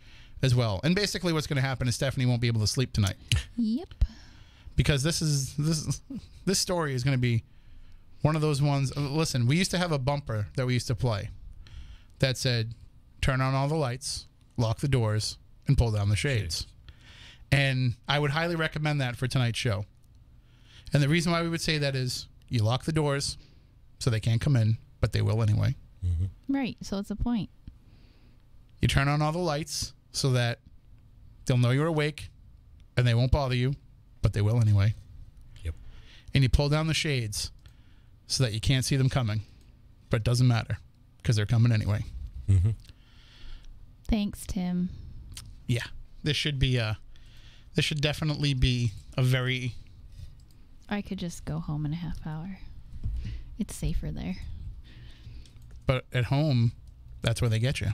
as well. And basically what's going to happen is Stephanie won't be able to sleep tonight. Yep. Because this story is going to be one of those ones. Listen, we used to have a bumper that we used to play that said, turn on all the lights, lock the doors, and pull down the shades. And I would highly recommend that for tonight's show. And the reason why we would say that is you lock the doors so they can't come in, but they will anyway. Right. So it's a point. You turn on all the lights so that They'll know you're awake, and they won't bother you, but they will anyway. Yep. And you pull down the shades so that you can't see them coming, but it doesn't matter because they're coming anyway. Mm-hmm. Thanks, Tim. Yeah, this should definitely be a very... I could just go home in a half hour. It's safer there. But at home, that's where they get you.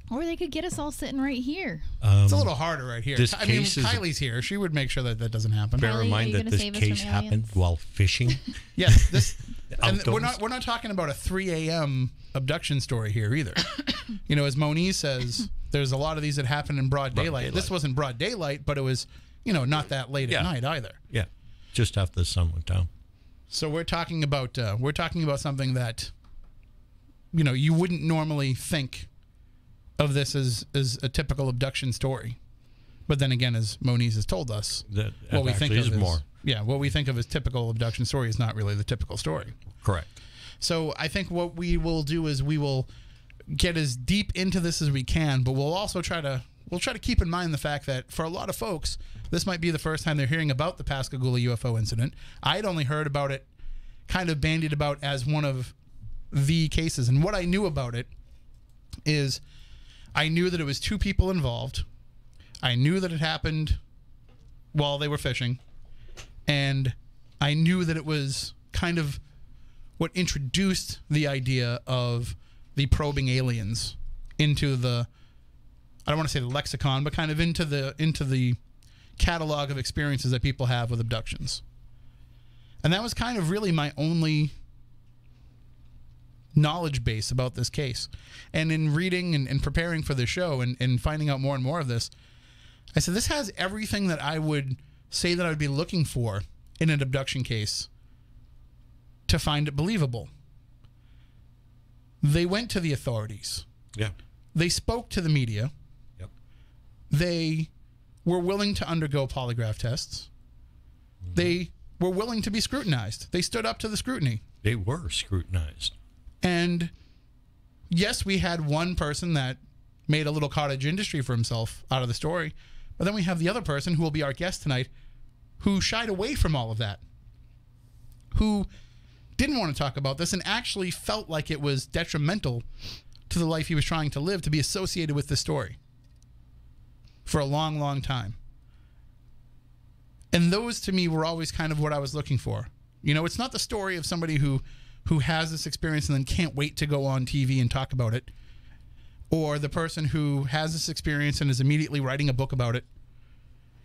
Or they could get us all sitting right here. It's a little harder right here. This I mean, case is- Kylie's here. She would make sure that that doesn't happen. Bear Kylie, in are mind you that gonna this save us case from happened aliens? while fishing. Yes, this, and Outdoors. we're not talking about a 3 a.m. abduction story here either. You know, as Moniz says, there's a lot of these that happen in broad daylight. This wasn't broad daylight, but it was, you know, not that late at night either. Yeah, just after the sun went down. So we're talking about something that, you know, you wouldn't normally think of this as a typical abduction story. But then again, as Moniz has told us, That what we think of is more. Yeah, what we think of as typical abduction story is not really the typical story. Correct. So I think what we will do is we will get as deep into this as we can, but we'll also try to keep in mind the fact that for a lot of folks, this might be the first time they're hearing about the Pascagoula UFO incident. I'd only heard about it kind of bandied about as one of the cases. And what I knew about it is I knew that it was 2 people involved. I knew that it happened while they were fishing. And I knew that it was kind of what introduced the idea of the probing aliens into the, I don't want to say the lexicon, but kind of into the catalog of experiences that people have with abductions. And that was kind of really my only knowledge base about this case. And in reading and preparing for the show and finding out more and more of this, I said, this has everything that I would say that I would be looking for in an abduction case to find it believable. They went to the authorities. Yeah. They spoke to the media. Yep. They were willing to undergo polygraph tests. Mm-hmm. They were willing to be scrutinized. They stood up to the scrutiny. They were scrutinized. And yes, we had one person that made a little cottage industry for himself out of the story. But then we have the other person who will be our guest tonight who shied away from all of that, who didn't want to talk about this and actually felt like it was detrimental to the life he was trying to live to be associated with this story for a long, long time. And those to me were always kind of what I was looking for. You know, it's not the story of somebody who has this experience and then can't wait to go on TV and talk about it, or the person who has this experience and is immediately writing a book about it.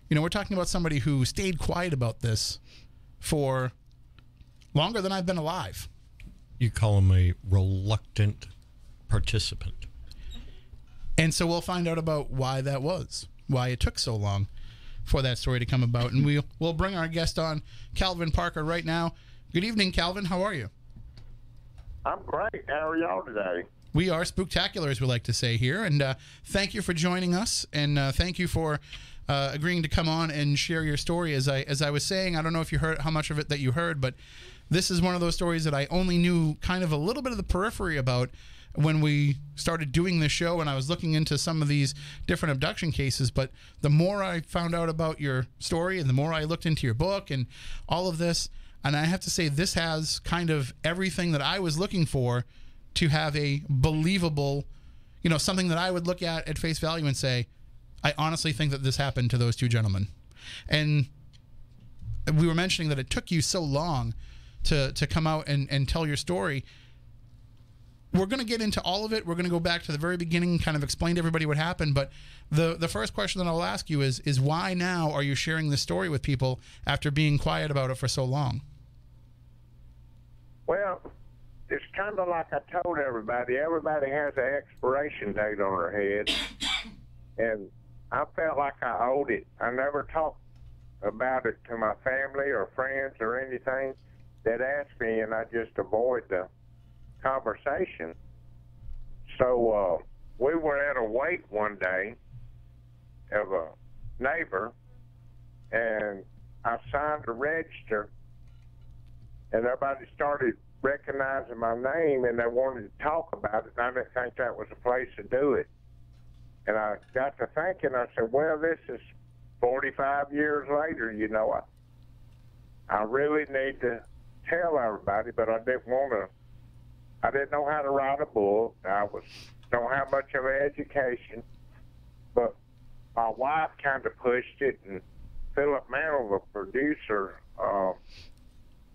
You know, we're talking about somebody who stayed quiet about this for longer than I've been alive. You call him a reluctant participant. And so we'll find out about why that was, why it took so long for that story to come about. And we'll bring our guest on, Calvin Parker, right now. Good evening, Calvin. How are you? I'm great. How are y'all today? We are spooktacular, as we like to say here. And thank you for joining us. And thank you for agreeing to come on and share your story. As I was saying, I don't know if you heard how much of it that you heard, but this is one of those stories that I only knew kind of a little bit of the periphery about when we started doing this show, and I was looking into some of these different abduction cases. But the more I found out about your story and the more I looked into your book and all of this, and I have to say this has kind of everything that I was looking for to have a believable, you know, something that I would look at face value and say, I honestly think that this happened to those 2 gentlemen. And we were mentioning that it took you so long to come out and tell your story. We're going to get into all of it. We're going to go back to the very beginning, kind of explain to everybody what happened. But the first question that I'll ask you is why now are you sharing this story with people after being quiet about it for so long? Well, it's kind of like I told everybody. Everybody has an expiration date on their head. And I felt like I owed it. I never talked about it to my family or friends or anything. They'd ask me, and I just avoid the conversation. So we were at a wake one day of a neighbor, and I signed a register, and everybody started recognizing my name, and they wanted to talk about it, and I didn't think that was a place to do it. And I got to thinking, I said, well, this is 45 years later, you know, I really need to tell everybody, but I didn't know how to write a book. Don't have much of an education, but my wife kind of pushed it, and Philip Mantle, the producer,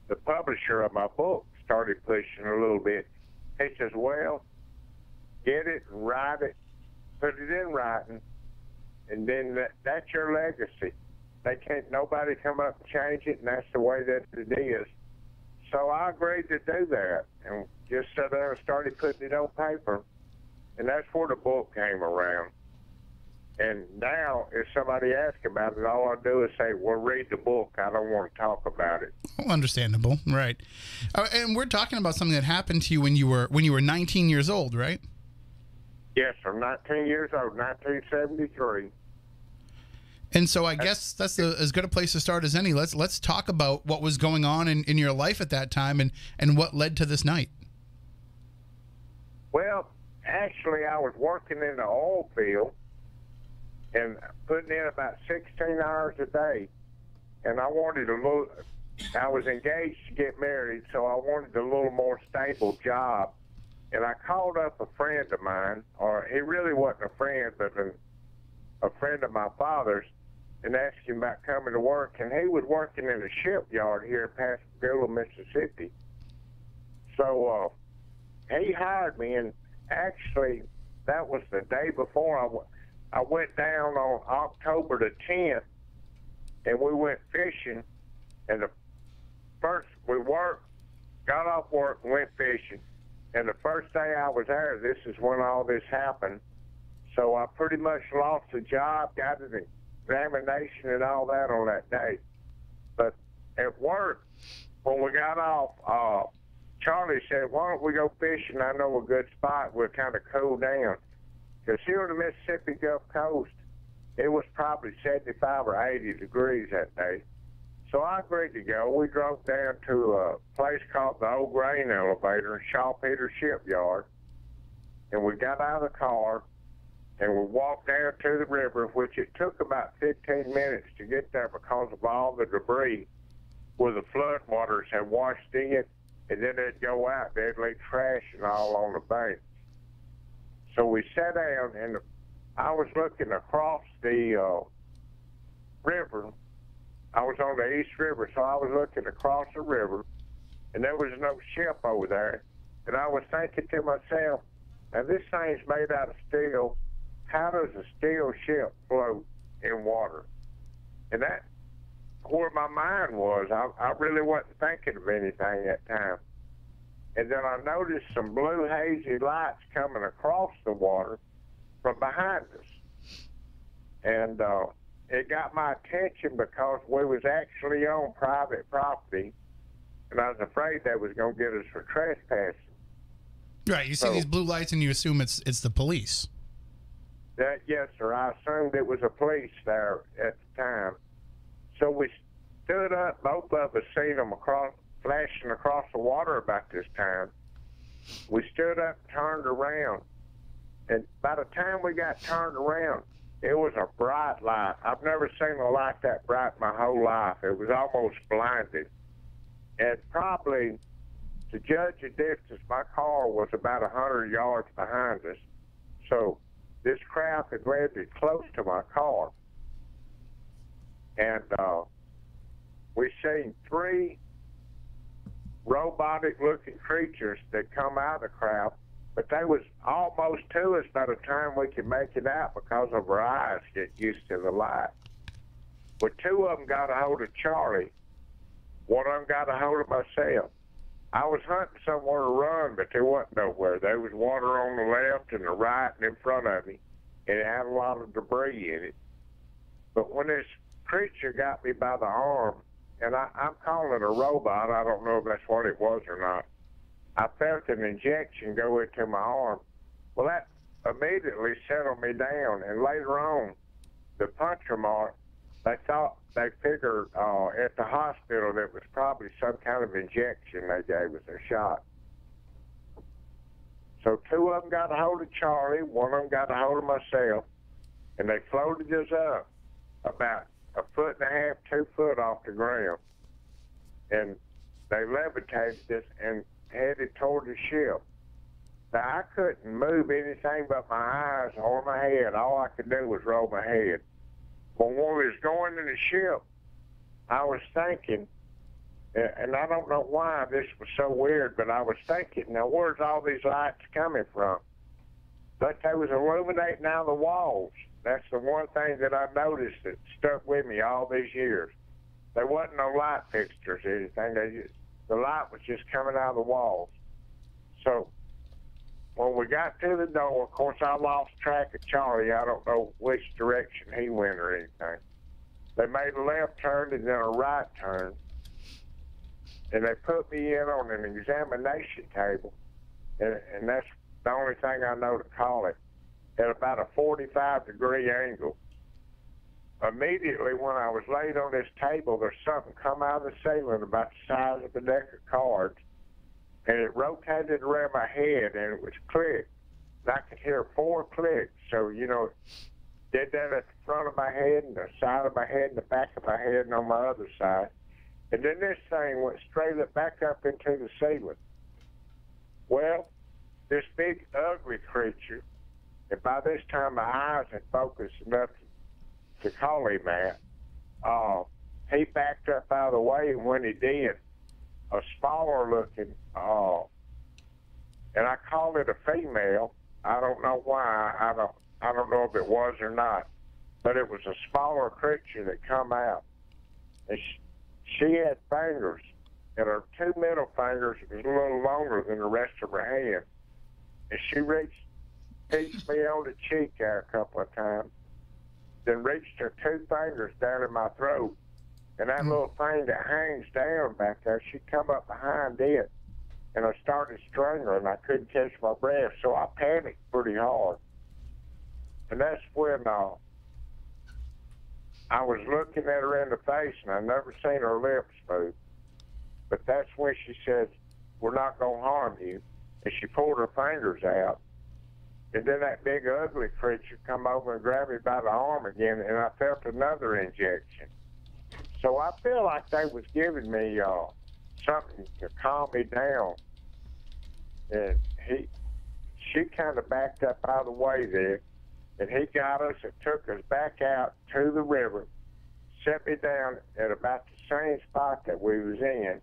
the publisher of my book, started pushing a little bit. He says, well, get it and write it, put it in writing, and then that's your legacy. Nobody come up and change it, and that's the way that it is. So I agreed to do that, and just sat there and started putting it on paper, and that's where the book came around. And now, if somebody asks about it, all I do is say, well, read the book. I don't want to talk about it. Oh, understandable, right. And we're talking about something that happened to you when you were 19 years old, right? Yes, I'm 19 years old, 1973. And so I guess that's as good a place to start as any. Let's talk about what was going on in your life at that time and what led to this night. Well, actually, I was working in the oil field and putting in about 16 hours a day. And I was engaged to get married, so I wanted a little more stable job. And I called up a friend of mine, or he really wasn't a friend, but a friend of my father's, and asked him about coming to work. And he was working in a shipyard here in Pascagoula, Mississippi. So he hired me, and actually that was the day before I went down on October the 10th, and we went fishing. And we got off work and went fishing. And the first day I was there, this is when all this happened. So I pretty much lost the job, got an examination and all that on that day. But at work, when we got off, Charlie said, why don't we go fishing? I know a good spot. We'll kind of cool down. Because here on the Mississippi Gulf Coast, it was probably 75 or 80 degrees that day. So I agreed to go. We drove down to a place called the Old Grain Elevator in Shaw Peters Shipyard. And we got out of the car, and we walked down to the river, which it took about 15 minutes to get there because of all the debris where the floodwaters had washed in, and then they'd go out, they'd leave trash and all on the bank. So we sat down, and I was looking across the river. I was on the East River, so I was looking across the river, and there was no ship over there. And I was thinking to myself, now this thing's made out of steel. How does a steel ship float in water? And that's where my mind was. I really wasn't thinking of anything at that time. And then I noticed some blue hazy lights coming across the water from behind us. And it got my attention because we was actually on private property, and I was afraid they was going to get us for trespassing. Right, you see these blue lights and you assume it's the police. Yes, sir. I assumed it was a police there at the time. So we stood up. Both of us seen them flashing across the water about this time. We stood up and turned around. And by the time we got turned around, it was a bright light. I've never seen a light that bright my whole life. It was almost blinded. And probably, to judge the distance, my car was about 100 yards behind us. So this craft had landed close to my car. And we seen three robotic-looking creatures that come out of the craft, but they was almost to us by the time we could make it out because of our eyes get used to the light. But two of them got a hold of Charlie. One of them got a hold of myself. I was hunting somewhere to run, but there wasn't nowhere. There was water on the left and the right and in front of me, and it had a lot of debris in it. But when this creature got me by the arm, and I'm calling it a robot, I don't know if that's what it was or not, I felt an injection go into my arm. Well, that immediately settled me down, and later on, the puncture mark, they figured at the hospital that was probably some kind of injection they gave us, a shot. So two of them got a hold of Charlie, one of them got a hold of myself, and they floated us up about 1.5 foot, 2 foot off the ground, and they levitated us and headed toward the ship. Now, I couldn't move anything but my eyes or my head. All I could do was roll my head. But when we was going in the ship, I was thinking, and I don't know why this was so weird, but I was thinking, now where's all these lights coming from? But they was illuminating out of the walls. That's the one thing that I noticed that stuck with me all these years. There wasn't no light fixtures or anything. The light was just coming out of the walls. So when we got to the door, of course, I lost track of Charlie. I don't know which direction he went or anything. They made a left turn and then a right turn. And they put me in on an examination table. And that's the only thing I know to call it, at about a 45-degree angle. Immediately when I was laid on this table, there's something come out of the ceiling about the size of a deck of cards, and it rotated around my head, and it was clicked. And I could hear 4 clicks. So, you know, did that at the front of my head, and the side of my head, and the back of my head, and on my other side. And then this thing went straight up back up into the ceiling. Well, this big, ugly creature, and by this time my eyes had focused enough to call him that, he backed up out of the way, and when he did, a smaller looking, and I called it a female. I don't know why. I don't know if it was or not, but it was a smaller creature that come out. And she had fingers, and her 2 middle fingers was a little longer than the rest of her hand. And she pinched me on the cheek there a couple of times, then reached her 2 fingers down in my throat. And that little thing that hangs down back there, she come up behind it, and I started strangling. I couldn't catch my breath, so I panicked pretty hard. And that's when I was looking at her in the face, and I never seen her lips move. But that's when she said, "We're not going to harm you." And she pulled her fingers out. And then that big, ugly creature come over and grabbed me by the arm again, and I felt another injection. So I feel like they was giving me something to calm me down. And she kind of backed up out of the way there, and he got us and took us back out to the river, set me down at about the same spot that we was in,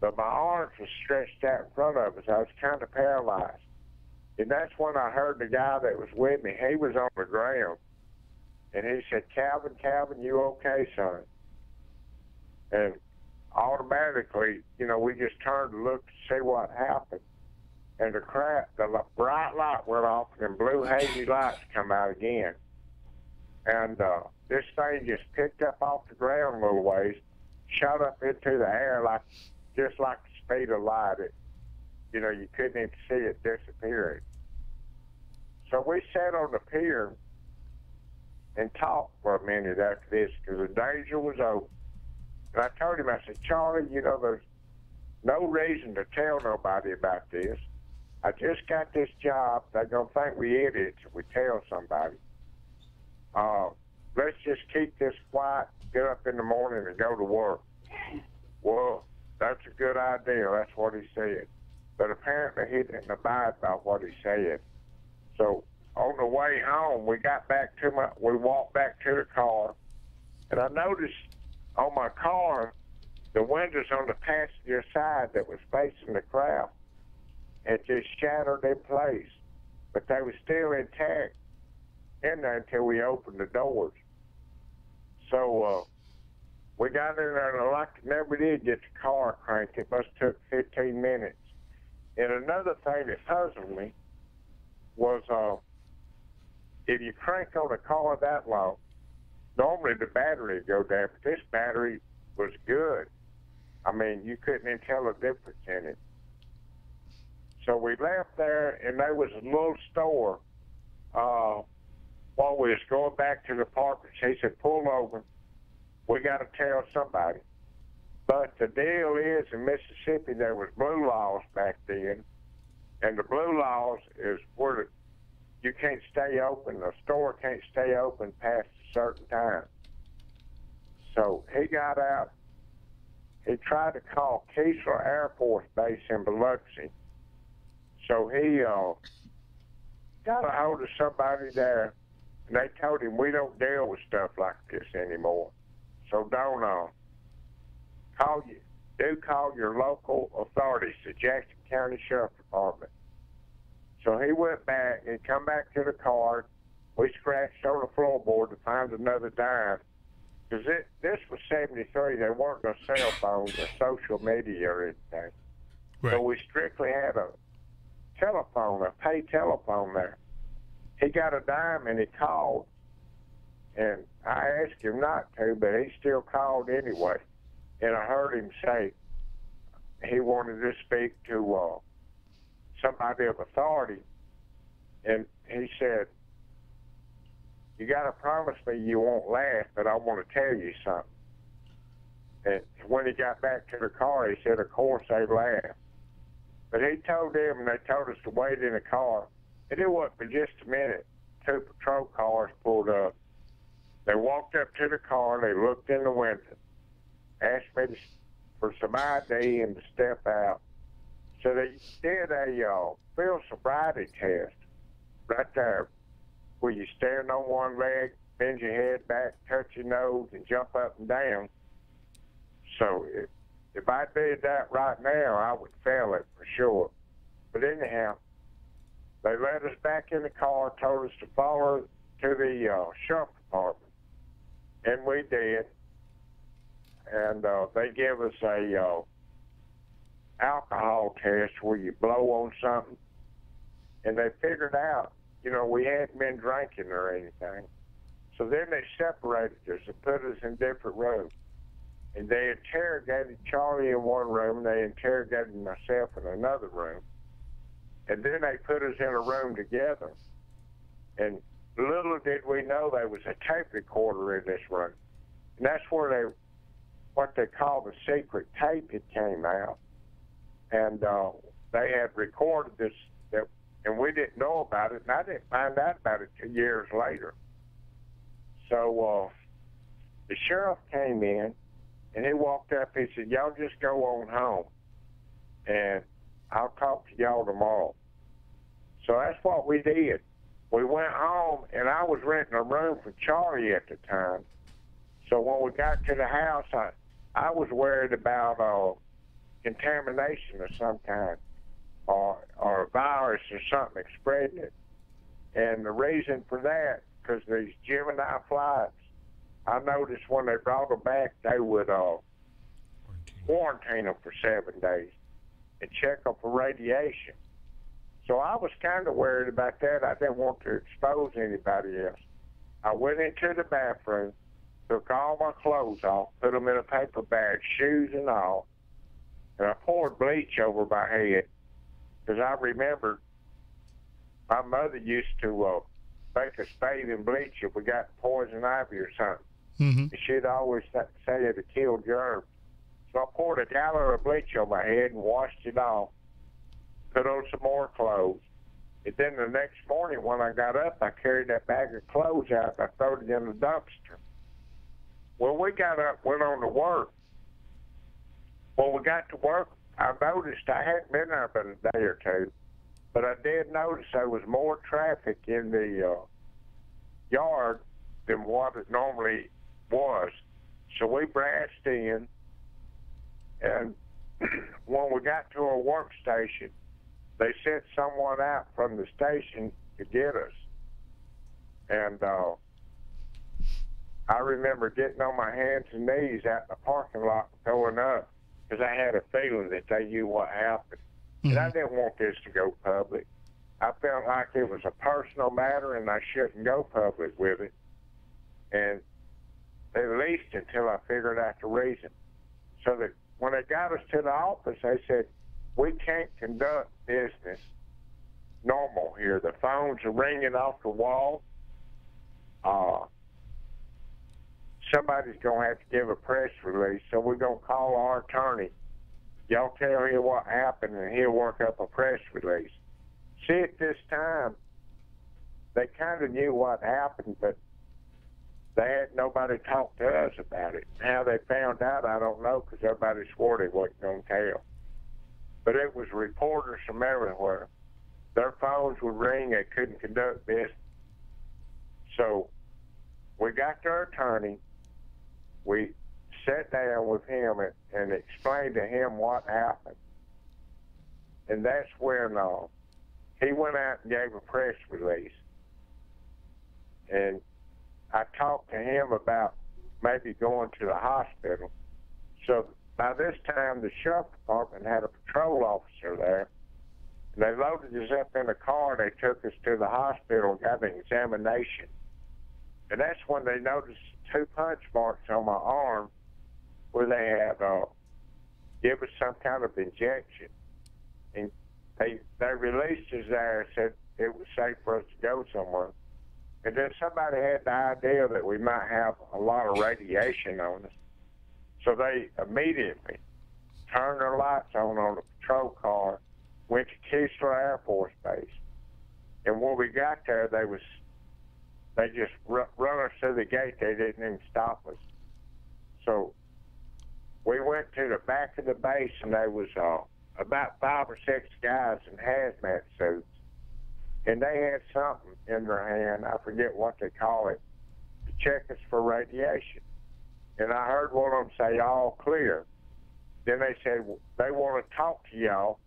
but my arms were stretched out in front of us. I was kind of paralyzed. And that's when I heard the guy that was with me. He was on the ground, and he said, Calvin, you okay, son?" And automatically, you know, we just turned to look to see what happened. And the bright light went off, and blue hazy lights come out again. And this thing just picked up off the ground a little ways, shot up into the air just like the speed of light. You know, you couldn't even see it disappearing. So we sat on the pier and talked for a minute after this, because the danger was over. And I told him, I said, "Charlie, you know, there's no reason to tell nobody about this. I just got this job. They're going to think we idiots if we tell somebody. Let's just keep this quiet, get up in the morning and go to work." Well, that's a good idea. That's what he said. But apparently he didn't abide by what he said. So on the way home, we walked back to the car, and I noticed on my car, the windows on the passenger side that was facing the crowd had just shattered in place, but they were still intact in there until we opened the doors. So we got in there, and I never did get the car cranked. It must have took 15 minutes. And another thing that puzzled me was if you crank on a car that long, normally the battery would go down, but this battery was good. I mean, you couldn't even tell the difference in it. So we left there, and there was a little store while we was going back to the apartments. He said, "Pull over. We got to tell somebody." But the deal is, in Mississippi, there was blue laws back then, and the blue laws is where you can't stay open. The store can't stay open past a certain time. So he got out. He tried to call Keesler Air Force Base in Biloxi. So he got a hold of somebody there, and they told him, we don't deal with stuff like this anymore. So don't call your local authorities, the Jackson County Sheriff Department. So he went back and come back to the car. We scratched on the floorboard to find another dime. Because this was 73. There weren't no cell phones or social media or anything. Right. So we strictly had a telephone, a pay telephone there. He got a dime and he called. And I asked him not to, but he still called anyway. And I heard him say he wanted to speak to somebody of authority. And he said, you got to promise me you won't laugh, but I want to tell you something. And when he got back to the car, he said, of course they laughed. But he told them, and they told us to wait in the car. And it wasn't for just a minute. 2 patrol cars pulled up. They walked up to the car, they looked in the window, asked me for some ID and to step out. So they did a field sobriety test right there, where you stand on one leg, bend your head back, touch your nose, and jump up and down. So if I did that right now, I would fail it for sure. But anyhow, they let us back in the car, told us to follow to the sheriff department. And we did. And they give us a alcohol test where you blow on something. And they figured out, we hadn't been drinking or anything. So then they separated us and put us in different rooms. And they interrogated Charlie in one room, and they interrogated myself in another room. And then they put us in a room together. And little did we know there was a tape recorder in this room. And that's where what they call the secret tape, it came out. And they had recorded this, and we didn't know about it, and I didn't find out about it 2 years later. So the sheriff came in, and he walked up, he said, y'all just go on home, and I'll talk to y'all tomorrow. So that's what we did. We went home, and I was renting a room for Charlie at the time. So when we got to the house, I was worried about contamination of some kind, or a virus or something spreading it. And the reason for that, because these Gemini flights, I noticed when they brought them back, they would quarantine them for 7 days and check them for radiation. So I was kind of worried about that. I didn't want to expose anybody else. I went into the bathroom, took all my clothes off, put them in a paper bag, shoes and all, and I poured bleach over my head, because I remember my mother used to make us bathe in bleach if we got poison ivy or something. Mm-hmm. She'd always say it to kill germs. So I poured a gallon of bleach on my head and washed it off, put on some more clothes. And then the next morning when I got up, I carried that bag of clothes out and I threw it in the dumpster. When we got up, went on to work. When we got to work, I noticed I hadn't been there but a day or two, but I did notice there was more traffic in the yard than what it normally was. So we branched in, and when we got to our workstation, they sent someone out from the station to get us. And I remember getting on my hands and knees out in the parking lot going up, because I had a feeling that they knew what happened. Mm-hmm. And I didn't want this to go public. I felt like it was a personal matter and I shouldn't go public with it. And at least until I figured out the reason. So that when they got us to the office, they said, we can't conduct business normal here. The phones are ringing off the wall. Somebody's going to have to give a press release, so we're going to call our attorney. Y'all tell him what happened, and he'll work up a press release. See, at this time, they kind of knew what happened, but they had nobody talk to us about it. How they found out, I don't know, because everybody swore they wasn't going to tell. But it was reporters from everywhere. Their phones would ring. They couldn't conduct business. So we got their attorney. We sat down with him and explained to him what happened. And that's when he went out and gave a press release. And I talked to him about maybe going to the hospital. So by this time, the sheriff department had a patrol officer there. And they loaded us up in a car. They took us to the hospital and got an examination. And that's when they noticed 2 punch marks on my arm where they had give us some kind of injection. And they released us there and said it was safe for us to go somewhere. And then somebody had the idea that we might have a lot of radiation on us. So they immediately turned their lights on the patrol car, went to Keesler Air Force Base. And when we got there, they just run us through the gate. They didn't even stop us. So we went to the back of the base, and there was about 5 or 6 guys in hazmat suits. And they had something in their hand, I forget what they call it, to check us for radiation. And I heard one of them say, all clear. Then they said, they want to talk to y'all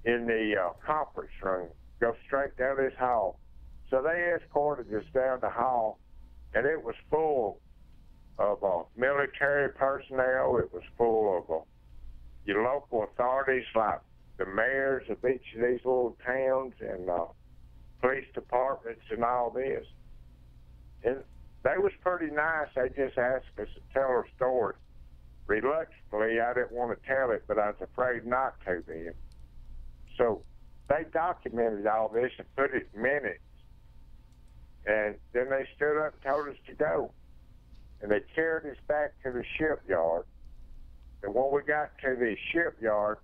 in the conference room. Go straight down this hall. So they escorted us down the hall, and it was full of military personnel. It was full of your local authorities, like the mayors of each of these little towns and police departments and all this. And they was pretty nice. They just asked us to tell our story. Reluctantly, I didn't want to tell it, but I was afraid not to then. So they documented all this and put it in minutes. And then they stood up and told us to go. And they carried us back to the shipyard. And when we got to the shipyard,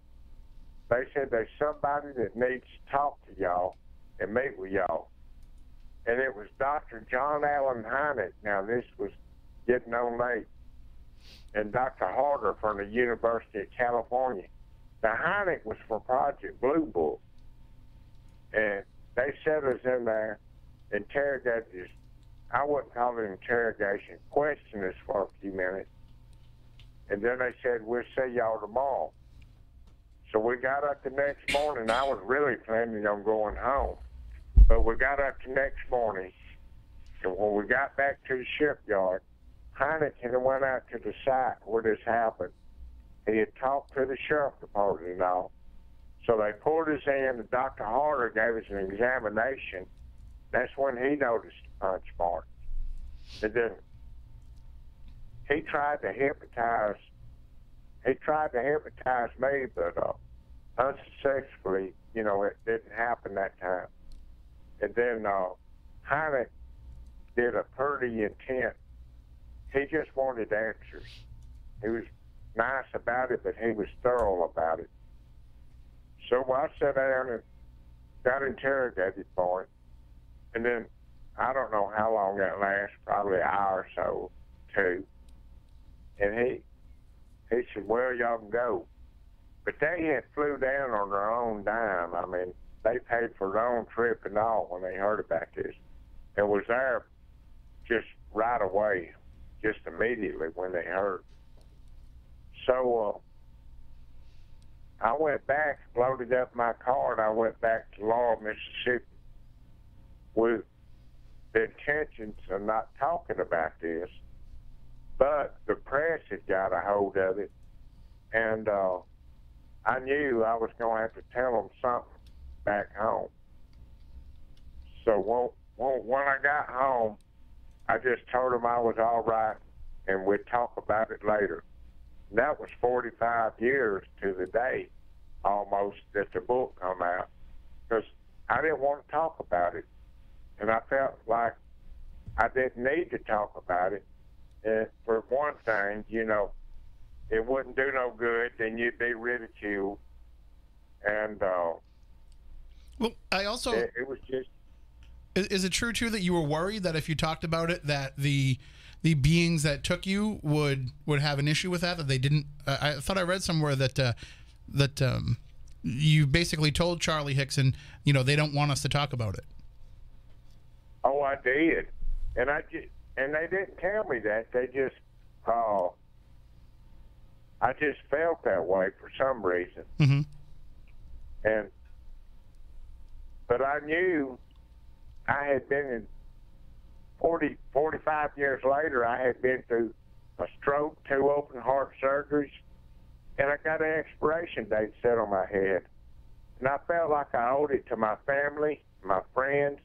they said there's somebody that needs to talk to y'all and meet with y'all. And it was Dr. John Allen Hynek. Now, this was getting on late. And Dr. Harder from the University of California. Now, Hynek was from Project Blue Book. And they set us in there, interrogated us. I wouldn't call it interrogation, questioned us for a few minutes. And then they said, we'll see y'all tomorrow. So we got up the next morning. I was really planning on going home. But we got up the next morning, and when we got back to the shipyard, Heineken went out to the site where this happened. He had talked to the sheriff department and all. So they pulled us in, and Dr. Harder gave us an examination. That's when he noticed the punch mark. And then he tried to hypnotize me, but unsuccessfully, it didn't happen that time. And then Hynek did a pretty intense, he just wanted answers. He was nice about it, but he was thorough about it. So I sat down and got interrogated for it. And then, I don't know how long that lasted, probably an hour or so, 2. And he said, well, y'all can go. But they had flew down on their own dime. I mean, they paid for their own trip and all when they heard about this. And was there just right away, just immediately when they heard. So I went back, loaded up my car, and I went back to Laurel, Mississippi with the intentions of not talking about this. But the press had got a hold of it, and I knew I was going to have to tell them something back home. So when I got home, I just told them I was all right, and we'd talk about it later. And that was 45 years to the day, almost, that the book come out, because I didn't want to talk about it. And I felt like I didn't need to talk about it. And for one thing, it wouldn't do no good, then you'd be ridiculed. And well, I also it was just Is it true too that you were worried that if you talked about it, that the beings that took you would have an issue with that? That they didn't? I thought I read somewhere that you basically told Charlie Hickson, they don't want us to talk about it. Oh, I did, and they didn't tell me that. They just, I just felt that way for some reason. Mm-hmm. But I knew I had been in 45 years later, I had been through a stroke, 2 open heart surgeries, and I got an expiration date set on my head. And I felt like I owed it to my family, my friends,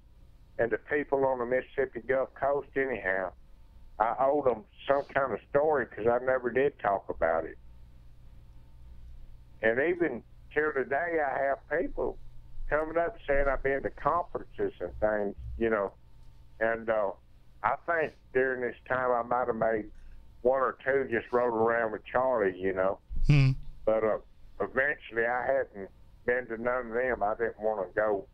and the people on the Mississippi Gulf Coast anyhow. I owed them some kind of story because I never did talk about it. And even till today, I have people coming up saying I've been to conferences and things, and I think during this time I might have made 1 or 2 just rode around with Charlie, But eventually I hadn't been to none of them. I didn't want to go,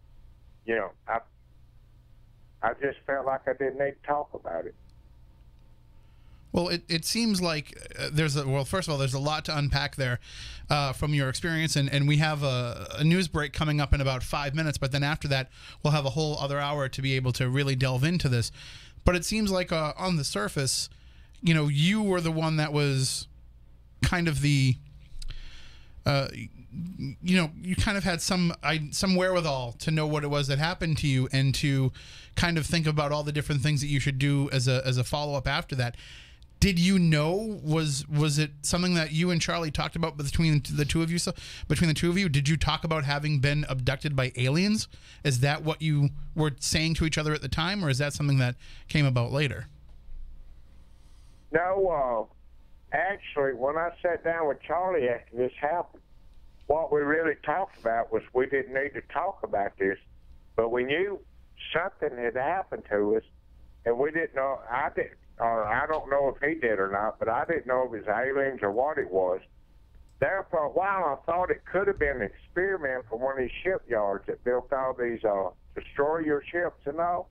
I just felt like I didn't need to talk about it. Well, it seems like first of all, there's a lot to unpack there from your experience, and we have a news break coming up in about 5 minutes, but then after that, we'll have a whole other hour to be able to really delve into this. But it seems like on the surface, you were the one that was kind of the, you kind of had some wherewithal to know what it was that happened to you and to kind of think about all the different things that you should do as a follow-up after that. Did you know, was it something that you and Charlie talked about between the two of you? So between the two of you, did you talk about having been abducted by aliens? Is that what you were saying to each other at the time, or is that something that came about later? No, actually, when I sat down with Charlie after this happened, what we really talked about was we didn't need to talk about this, but we knew something had happened to us, and we didn't know. I don't know if he did or not, but I didn't know if it was aliens or what it was. There for a while, I thought it could have been an experiment from one of these shipyards that built all these destroyer ships and all.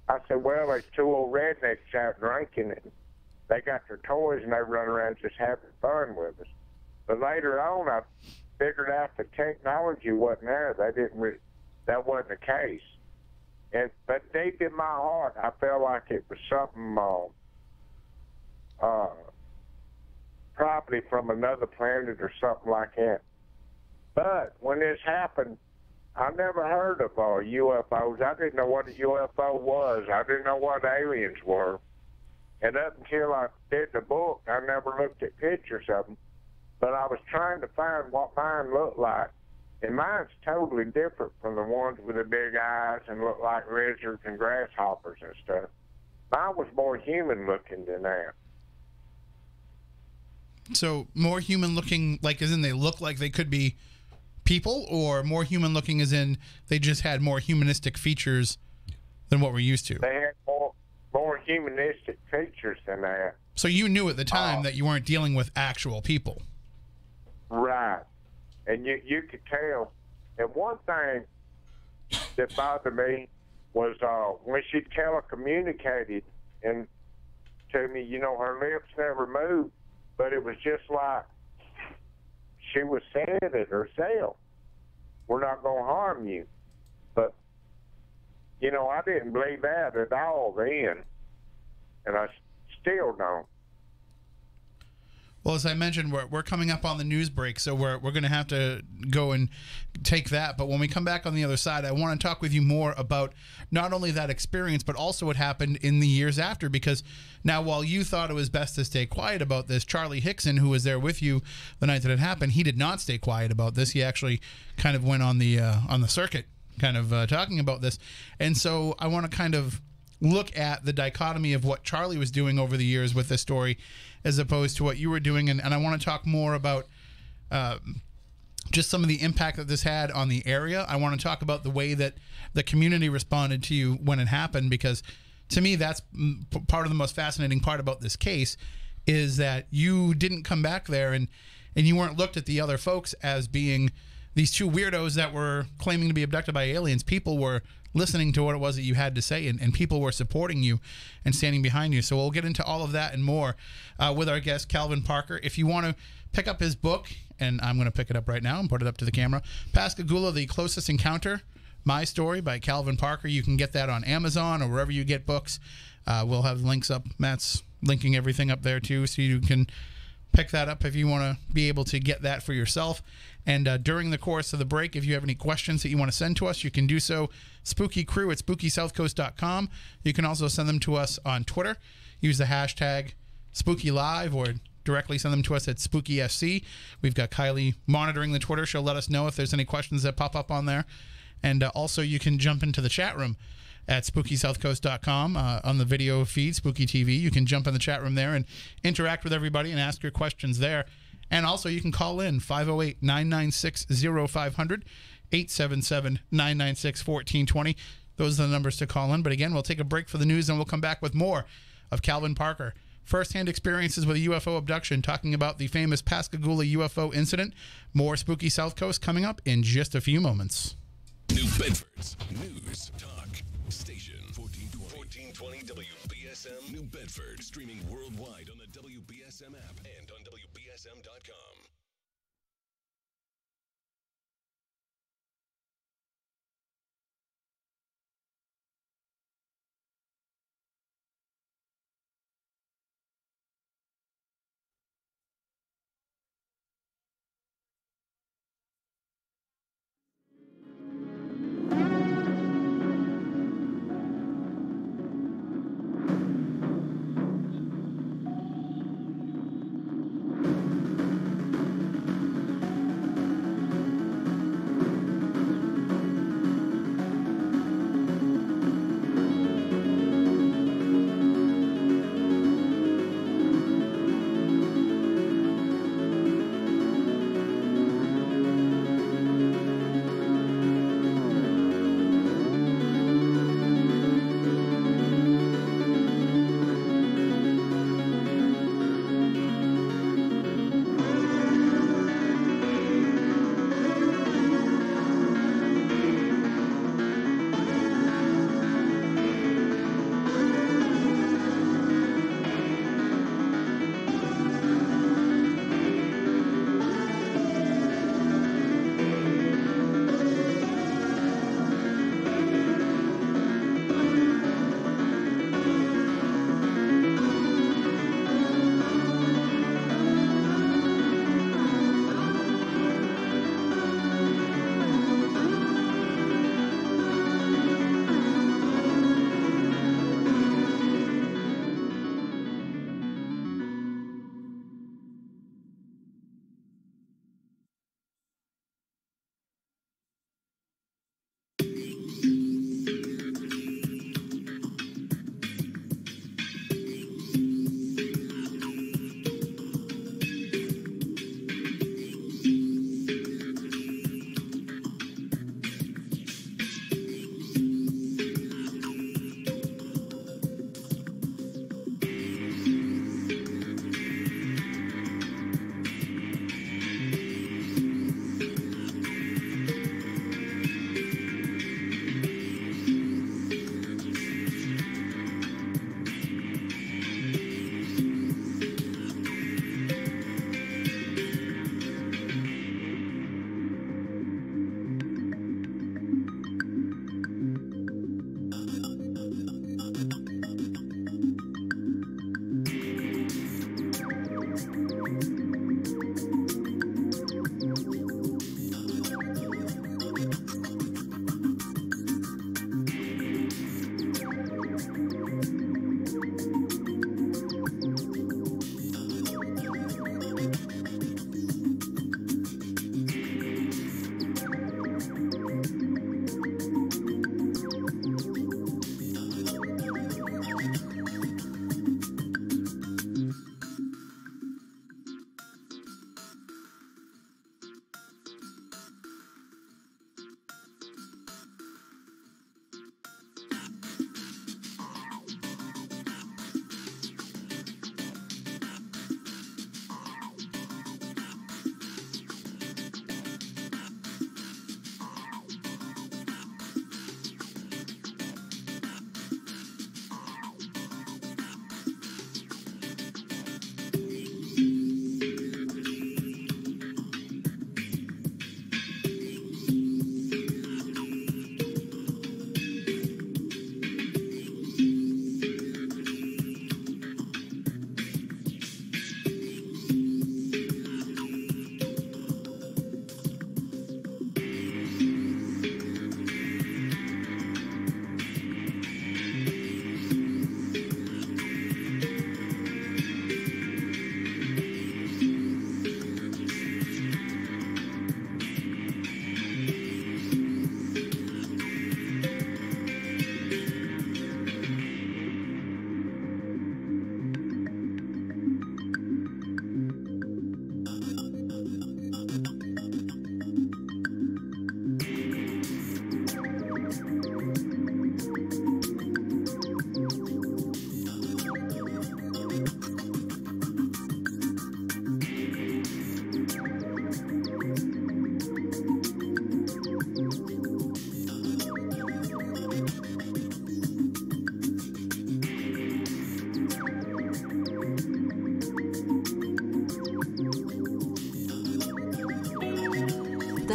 I said, well, there's 2 old rednecks out drinking, and they got their toys, and they run around just having fun with us. But later on, I figured out the technology wasn't there. That wasn't the case. But deep in my heart, I felt like it was something probably from another planet or something like that. But when this happened, I never heard of UFOs. I didn't know what a UFO was. I didn't know what aliens were. And up until I did the book, I never looked at pictures of them. But I was trying to find what mine looked like. And mine's totally different from the ones with the big eyes and look like lizards and grasshoppers and stuff. Mine was more human looking than that. So more human looking, like as in they look like they could be people, or more human looking as in they just had more humanistic features than what we're used to? They had more humanistic features than that. So you knew at the time that you weren't dealing with actual people. Right. And you could tell. And one thing that bothered me was when she telecommunicated and to me, her lips never moved, but it was just like she was saying it herself. We're not going to harm you. But, I didn't believe that at all then, and I still don't. Well, as I mentioned, we're coming up on the news break, so we're going to have to go and take that. But when we come back on the other side, I want to talk with you more about not only that experience, but also what happened in the years after. Because now, while you thought it was best to stay quiet about this, Charlie Hickson, who was there with you the night that it happened, he did not stay quiet about this. He actually kind of went on the circuit, kind of talking about this. And so I want to kind of look at the dichotomy of what Charlie was doing over the years with this story as opposed to what you were doing. And I want to talk more about just some of the impact that this had on the area. I want to talk about the way that the community responded to you when it happened, because to me, that's part of the most fascinating part about this case, is that you didn't come back there and you weren't looked at the other folks as being these two weirdos that were claiming to be abducted by aliens, people were listening to what it was that you had to say, and people were supporting you and standing behind you. So we'll get into all of that and more with our guest, Calvin Parker. If you want to pick up his book, and I'm going to pick it up right now and put it up to the camera, Pascagoula, The Closest Encounter, My Story by Calvin Parker. You can get that on Amazon or wherever you get books. We'll have links up. Matt's linking everything up there too, so you can pick that up if you want to be able to get that for yourself. And during the course of the break, if you have any questions that you want to send to us, you can do so. Spooky Crew at SpookySouthCoast.com. You can also send them to us on Twitter. Use the hashtag SpookyLive or directly send them to us at SpookySC. We've got Kylie monitoring the Twitter. She'll let us know if there's any questions that pop up on there. And also you can jump into the chat room at SpookySouthCoast.com on the video feed, Spooky TV. You can jump in the chat room there and interact with everybody and ask your questions there. And also you can call in 508-996-0500, 877-996-1420. Those are the numbers to call in. But again, we'll take a break for the news and we'll come back with more of Calvin Parker. First-hand experiences with a UFO abduction, talking about the famous Pascagoula UFO incident. More Spooky South Coast coming up in just a few moments. New Bedford's News Talk Station 1420 WBSM New Bedford, streaming worldwide on the WBSM app and on WBSM.com.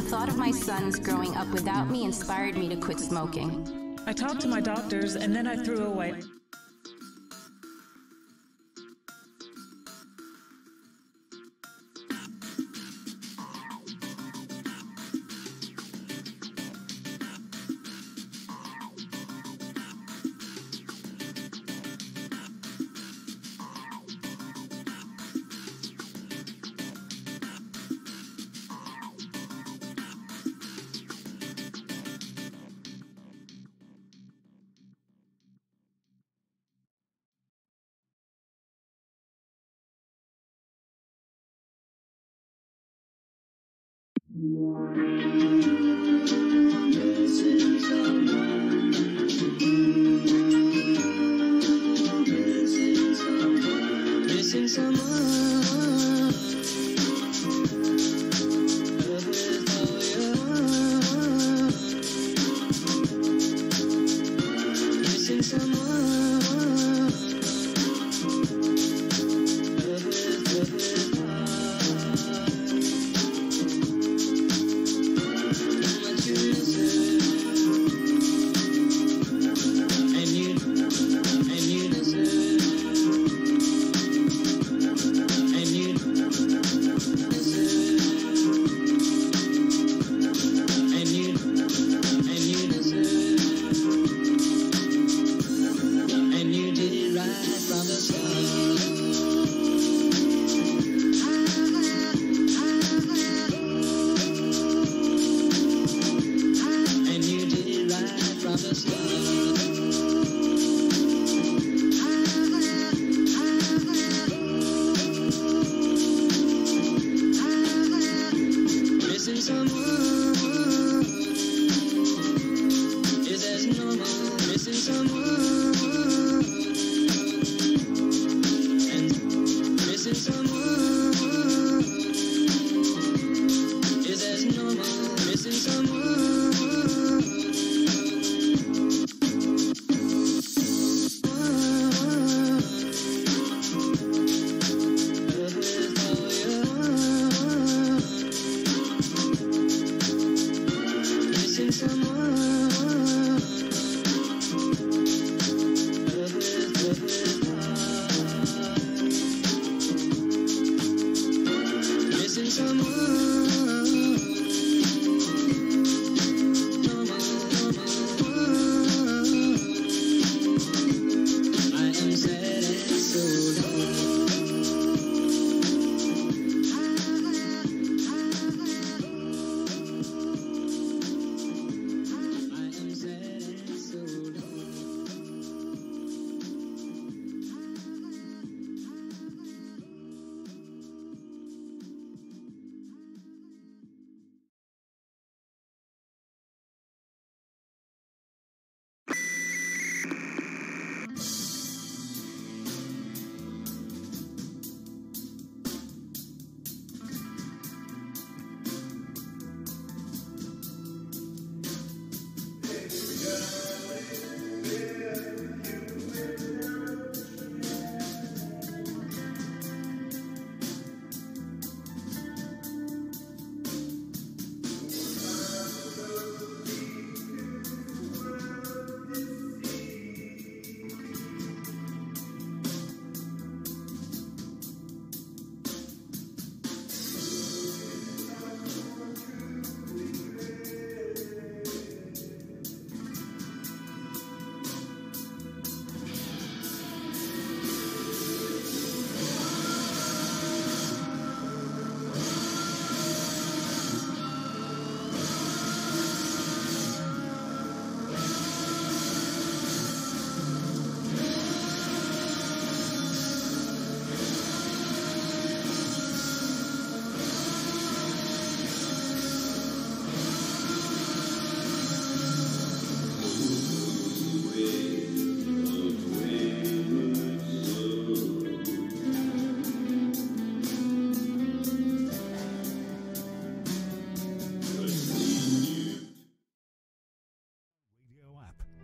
The thought of my sons growing up without me inspired me to quit smoking. I talked to my doctors and then I threw away. Missing someone.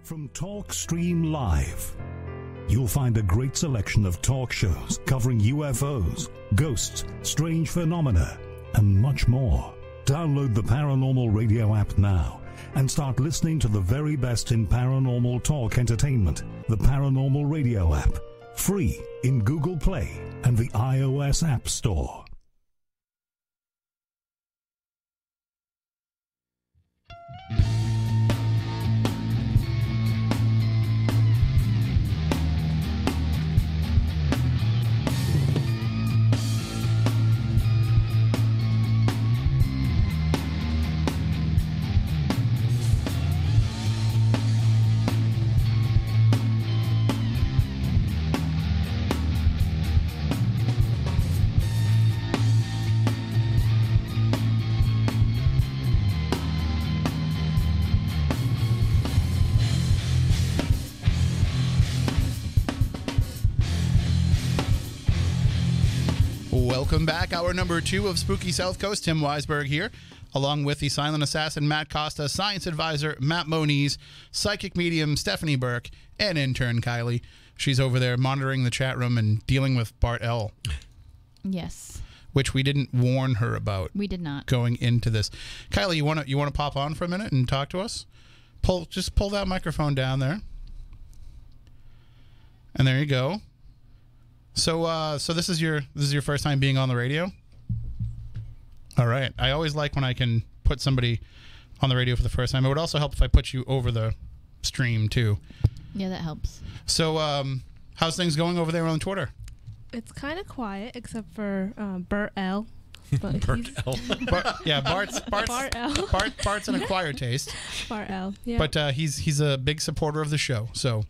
From TalkStream Live, you'll find a great selection of talk shows covering UFOs, ghosts, strange phenomena, and much more. Download the Paranormal Radio app now and start listening to the very best in paranormal talk entertainment. The Paranormal Radio app, free in Google Play and the iOS App Store. Welcome back. Hour number 2 of Spooky South Coast. Tim Weisberg here, along with the silent assassin Matt Costa, science advisor Matt Moniz, psychic medium Stephanie Burke, and intern Kylie. She's over there monitoring the chat room and dealing with Bart L. Yes. Which we didn't warn her about. We did not. Going into this. Kylie, you want to pop on for a minute and talk to us? Just pull that microphone down there. And there you go. So this is your first time being on the radio? All right. I always like when I can put somebody on the radio for the first time. It would also help if I put you over the stream too. Yeah, that helps. So how's things going over there on Twitter? It's kind of quiet except for Bert L. Bert L. Bart's an acquired taste. Bart L. Yeah. But he's a big supporter of the show. So,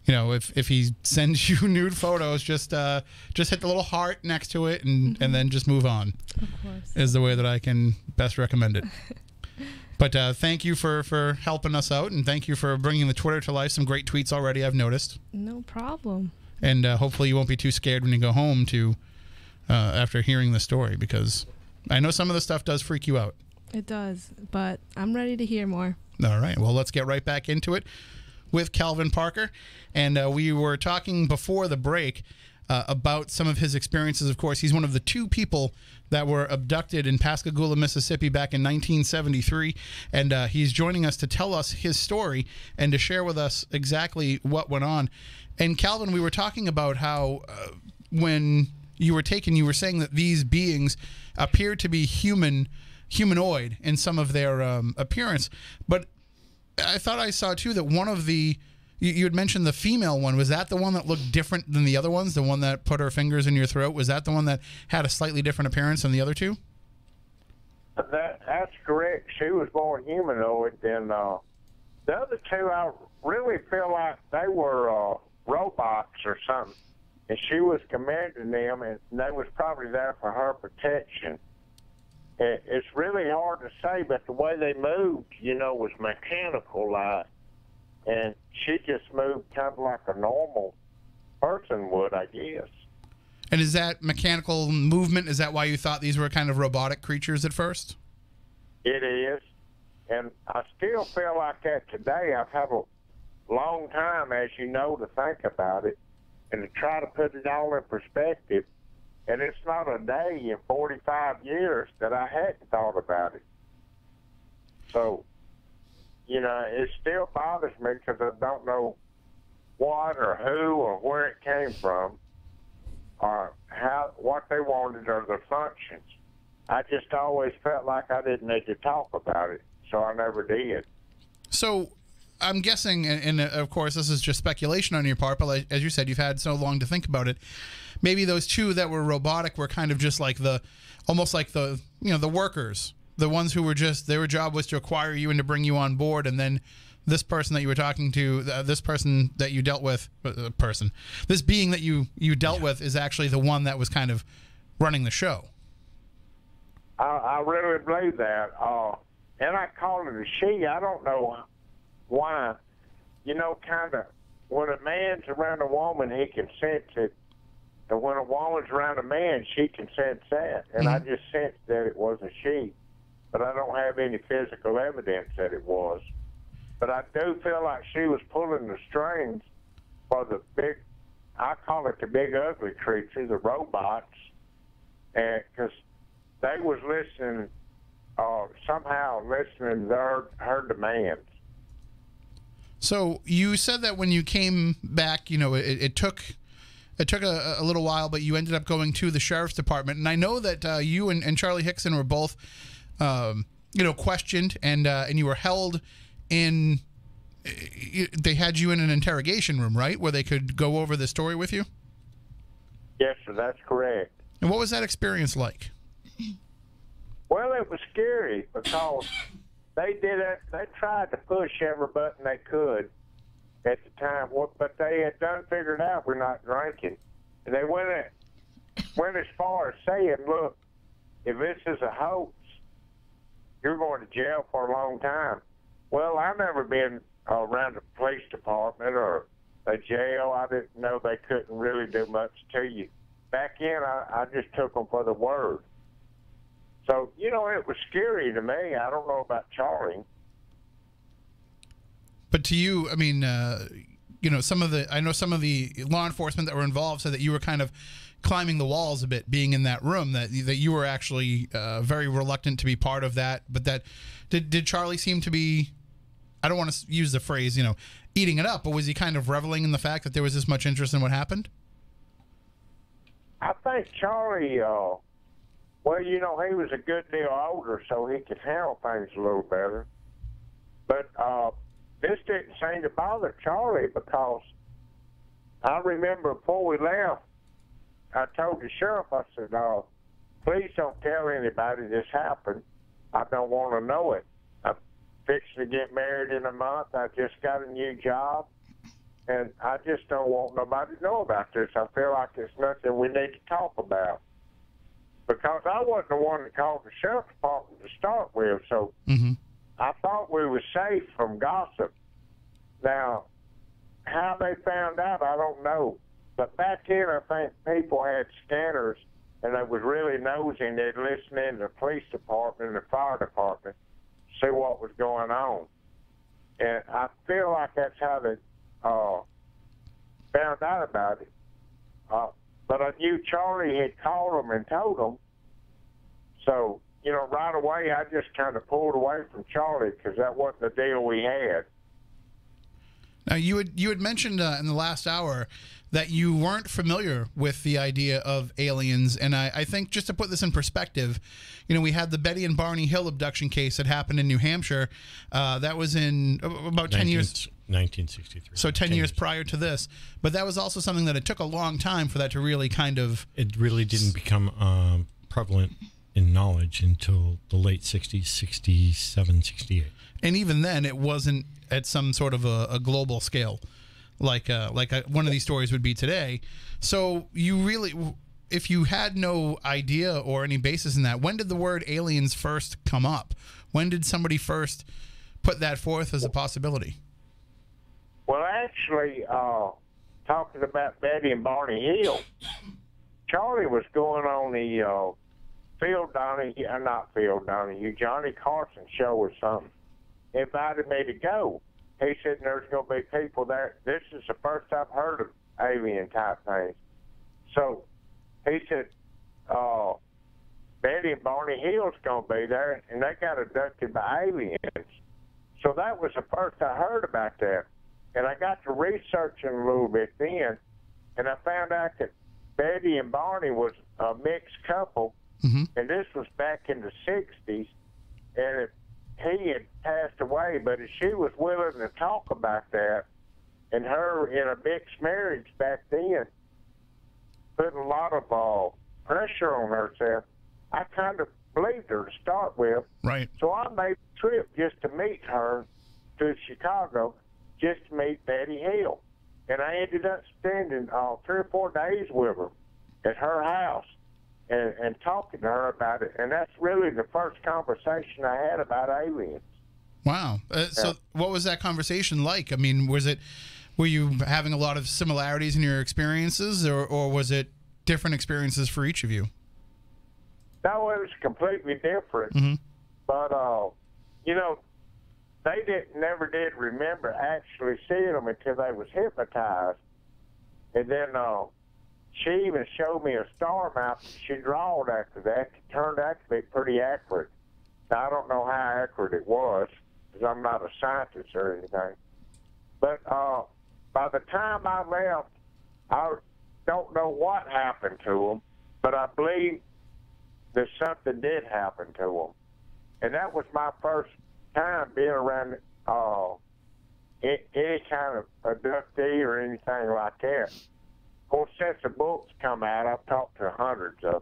you know, if he sends you nude photos, just hit the little heart next to it and then just move on. Of course. Is the way that I can best recommend it. But thank you for helping us out, and thank you for bringing the Twitter to life. Some great tweets already, I've noticed. No problem. And hopefully you won't be too scared when you go home after hearing the story, because I know some of the stuff does freak you out. It does, but I'm ready to hear more. All right. Well, let's get right back into it with Calvin Parker. And we were talking before the break about some of his experiences. Of course, he's one of the 2 people that were abducted in Pascagoula, Mississippi back in 1973. And he's joining us to tell us his story and to share with us exactly what went on. And Calvin, we were talking about how when you were taken, you were saying that these beings appeared to be humanoid in some of their appearance. But I thought I saw, too, that one of the... You had mentioned the female one. Was that the one that looked different than the other ones? The one that put her fingers in your throat? Was that the one that had a slightly different appearance than the other 2? That's correct. She was more humanoid than the other 2. I really feel like they were robots or something. And she was commanding them, and they was probably there for her protection. It's really hard to say, but the way they moved, was mechanical-like. And she just moved kind of like a normal person would, I guess. And is that mechanical movement, is that why you thought these were kind of robotic creatures at first? It is. And I still feel like that today. I've had a long time, as you know, to think about it and to try to put it all in perspective. And it's not a day in 45 years that I hadn't thought about it. So... it still bothers me because I don't know what or who or where it came from or what they wanted or their functions. I just always felt like I didn't need to talk about it, so I never did. So I'm guessing, and of course this is just speculation on your part, but as you said, you've had so long to think about it. Maybe those 2 that were robotic were kind of just like almost like the workers. The ones who were their job was to acquire you and to bring you on board, and then this person that you were talking to, this person that you dealt with, this being that you dealt with is actually the one that was kind of running the show. I really believe that. And I call it a she. I don't know why. Kind of, when a man's around a woman, he can sense it. And when a woman's around a man, she can sense that. And I just sensed that it was a she. But I don't have any physical evidence that it was. But I do feel like she was pulling the strings for the big, I call it the big ugly creature, the robots, because they was listening somehow listening to her demands. So you said that when you came back, it took a little while, but you ended up going to the sheriff's department. And I know that you and Charlie Hickson were both, questioned, and you were held in. They had you in an interrogation room, right, where they could go over the story with you? Yes, sir, that's correct. And what was that experience like? Well, it was scary because they tried to push every button they could at the time, but they had done figured out we're not drinking. And they went as far as saying, look, if this is a hoax, you're going to jail for a long time. Well, I've never been around the police department or a jail. I didn't know they couldn't really do much to you. Back in, I just took them for the word. So, it was scary to me. I don't know about Charlie. But to you, I mean, I know some of the law enforcement that were involved said that you were kind of climbing the walls a bit, being in that room, that you were actually very reluctant to be part of that. But that did Charlie seem to be, I don't want to use the phrase, eating it up, but was he kind of reveling in the fact that there was this much interest in what happened? I think Charlie, he was a good deal older, so he could handle things a little better. But this didn't seem to bother Charlie because I remember before we left, I told the sheriff, I said, please don't tell anybody this happened. I don't want to know it. I'm fixing to get married in a month. I just got a new job, and I just don't want nobody to know about this. I feel like it's nothing we need to talk about. Because I wasn't the one that called the sheriff's department to start with, so I thought we were safe from gossip. Now, how they found out, I don't know. But back then, I think people had scanners, and they was really nosy, and they'd listen in to the police department and the fire department, see what was going on. And I feel like that's how they found out about it. But I knew Charlie had called them and told them. So, right away, I just kind of pulled away from Charlie because that wasn't the deal we had. Now, you had mentioned in the last hour that you weren't familiar with the idea of aliens, and I think just to put this in perspective, we had the Betty and Barney Hill abduction case that happened in New Hampshire. That was in about 10 years. 1963. So 10 years prior to this. But that was also something that it took a long time for that to really kind of... It really didn't become prevalent in knowledge until the late 60s, 67, 68. And even then, it wasn't at some sort of a global scale like one of these stories would be today. So you really... If you had no idea or any basis in that, when did the word aliens first come up? When did somebody first put that forth as a possibility? Well, actually, talking about Betty and Barney Hill, Charlie was going on the Johnny Carson show or something. He invited me to go. He said there's going to be people there. This is the first I've heard of alien type things. So he said, Betty and Barney Hill's going to be there, and they got abducted by aliens. So that was the first I heard about that. And I got to researching a little bit then, and I found out that Betty and Barney was a mixed couple, and this was back in the 60s, and he had passed away, but she was willing to talk about that, and her in a mixed marriage back then, putting a lot of pressure on herself. I kind of believed her to start with. Right. So I made the trip just to meet her to Chicago, just to meet Betty Hill. And I ended up spending 3 or 4 days with her at her house and talking to her about it. And that's really the first conversation I had about aliens. Wow. So what was that conversation like? I mean, were you having a lot of similarities in your experiences, or was it different experiences for each of you? No, it was completely different. But, they never did remember actually seeing them until they was hypnotized. And then she even showed me a star map she drawed after that. It turned out to be pretty accurate. Now, I don't know how accurate it was, because I'm not a scientist or anything. But by the time I left, I don't know what happened to them, but I believe that something did happen to them. And that was my first time being around any kind of abductee or anything like that. Of course, since the books come out, I've talked to hundreds of them.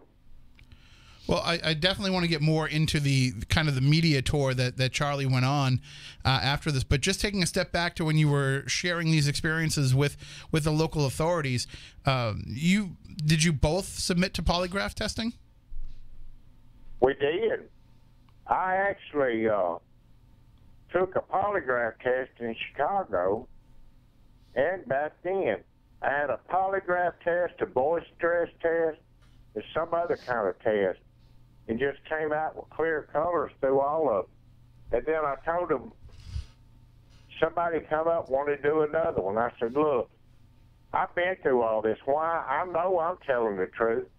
Well, I definitely want to get more into the kind of the media tour that Charlie went on after this. But just taking a step back to when you were sharing these experiences with the local authorities, did you both submit to polygraph testing? We did. I actually took a polygraph test in Chicago, and back then I had a polygraph test, a voice stress test, and some other kind of test. And just came out with clear colors through all of them. And then I told them, somebody come up wanted to do another one. I said, look, I've been through all this. Why? I know I'm telling the truth.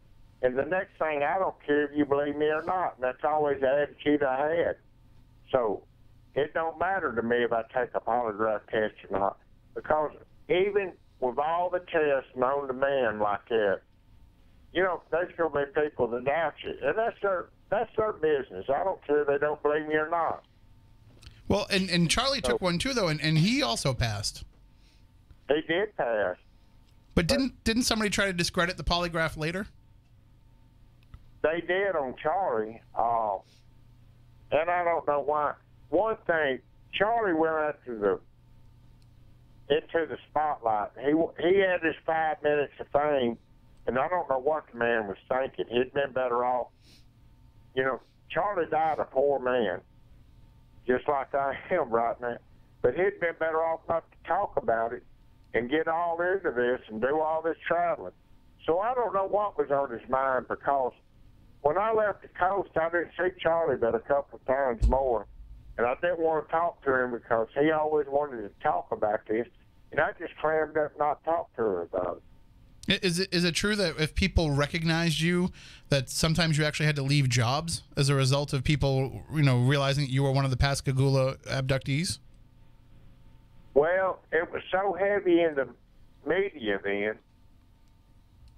And the next thing, I don't care if you believe me or not. And that's always the attitude I had. So it don't matter to me if I take a polygraph test or not. Because even with all the tests known to man like that, you know, there's going to be people that doubt you. And that's their business. I don't care if they don't believe me or not. Well, and Charlie took one too, though, and he also passed. He did pass. But didn't somebody try to discredit the polygraph later? They did on Charlie. And I don't know why. One thing, Charlie went into the spotlight. He had his 5 minutes of fame. And I don't know what the man was thinking. He'd been better off. You know, Charlie died a poor man, just like I am right now. But he'd been better off not to talk about it and get all into this and do all this traveling. So I don't know what was on his mind, because when I left the coast, I didn't see Charlie but a couple of times more. And I didn't want to talk to him because he always wanted to talk about this. And I just clammed up not to talk to him about it. Is it true that if people recognized you, that sometimes you actually had to leave jobs as a result of people, you know, realizing that you were one of the Pascagoula abductees? Well, it was so heavy in the media then.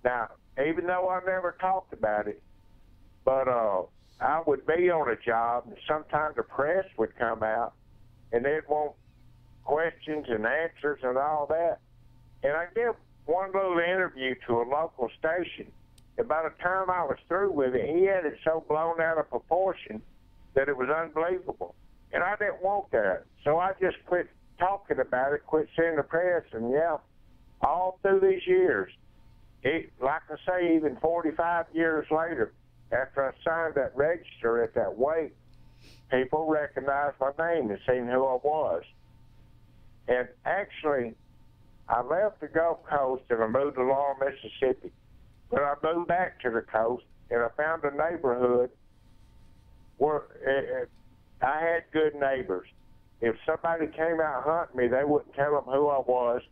Now, even though I never talked about it, but I would be on a job, and sometimes the press would come out, and they'd want questions and answers and all that. And I did one little interview to a local station, and by the time I was through with it, he had it so blown out of proportion that it was unbelievable. And I didn't want that. So I just quit talking about it, quit seeing the press, and yeah, all through these years, like I say, even 45 years later, after I signed that register at that weight, people recognized my name and seen who I was. And actually, I left the Gulf Coast and I moved to Laurel, Mississippi. But I moved back to the coast and I found a neighborhood where I had good neighbors. If somebody came out hunting me, they wouldn't tell them who I was.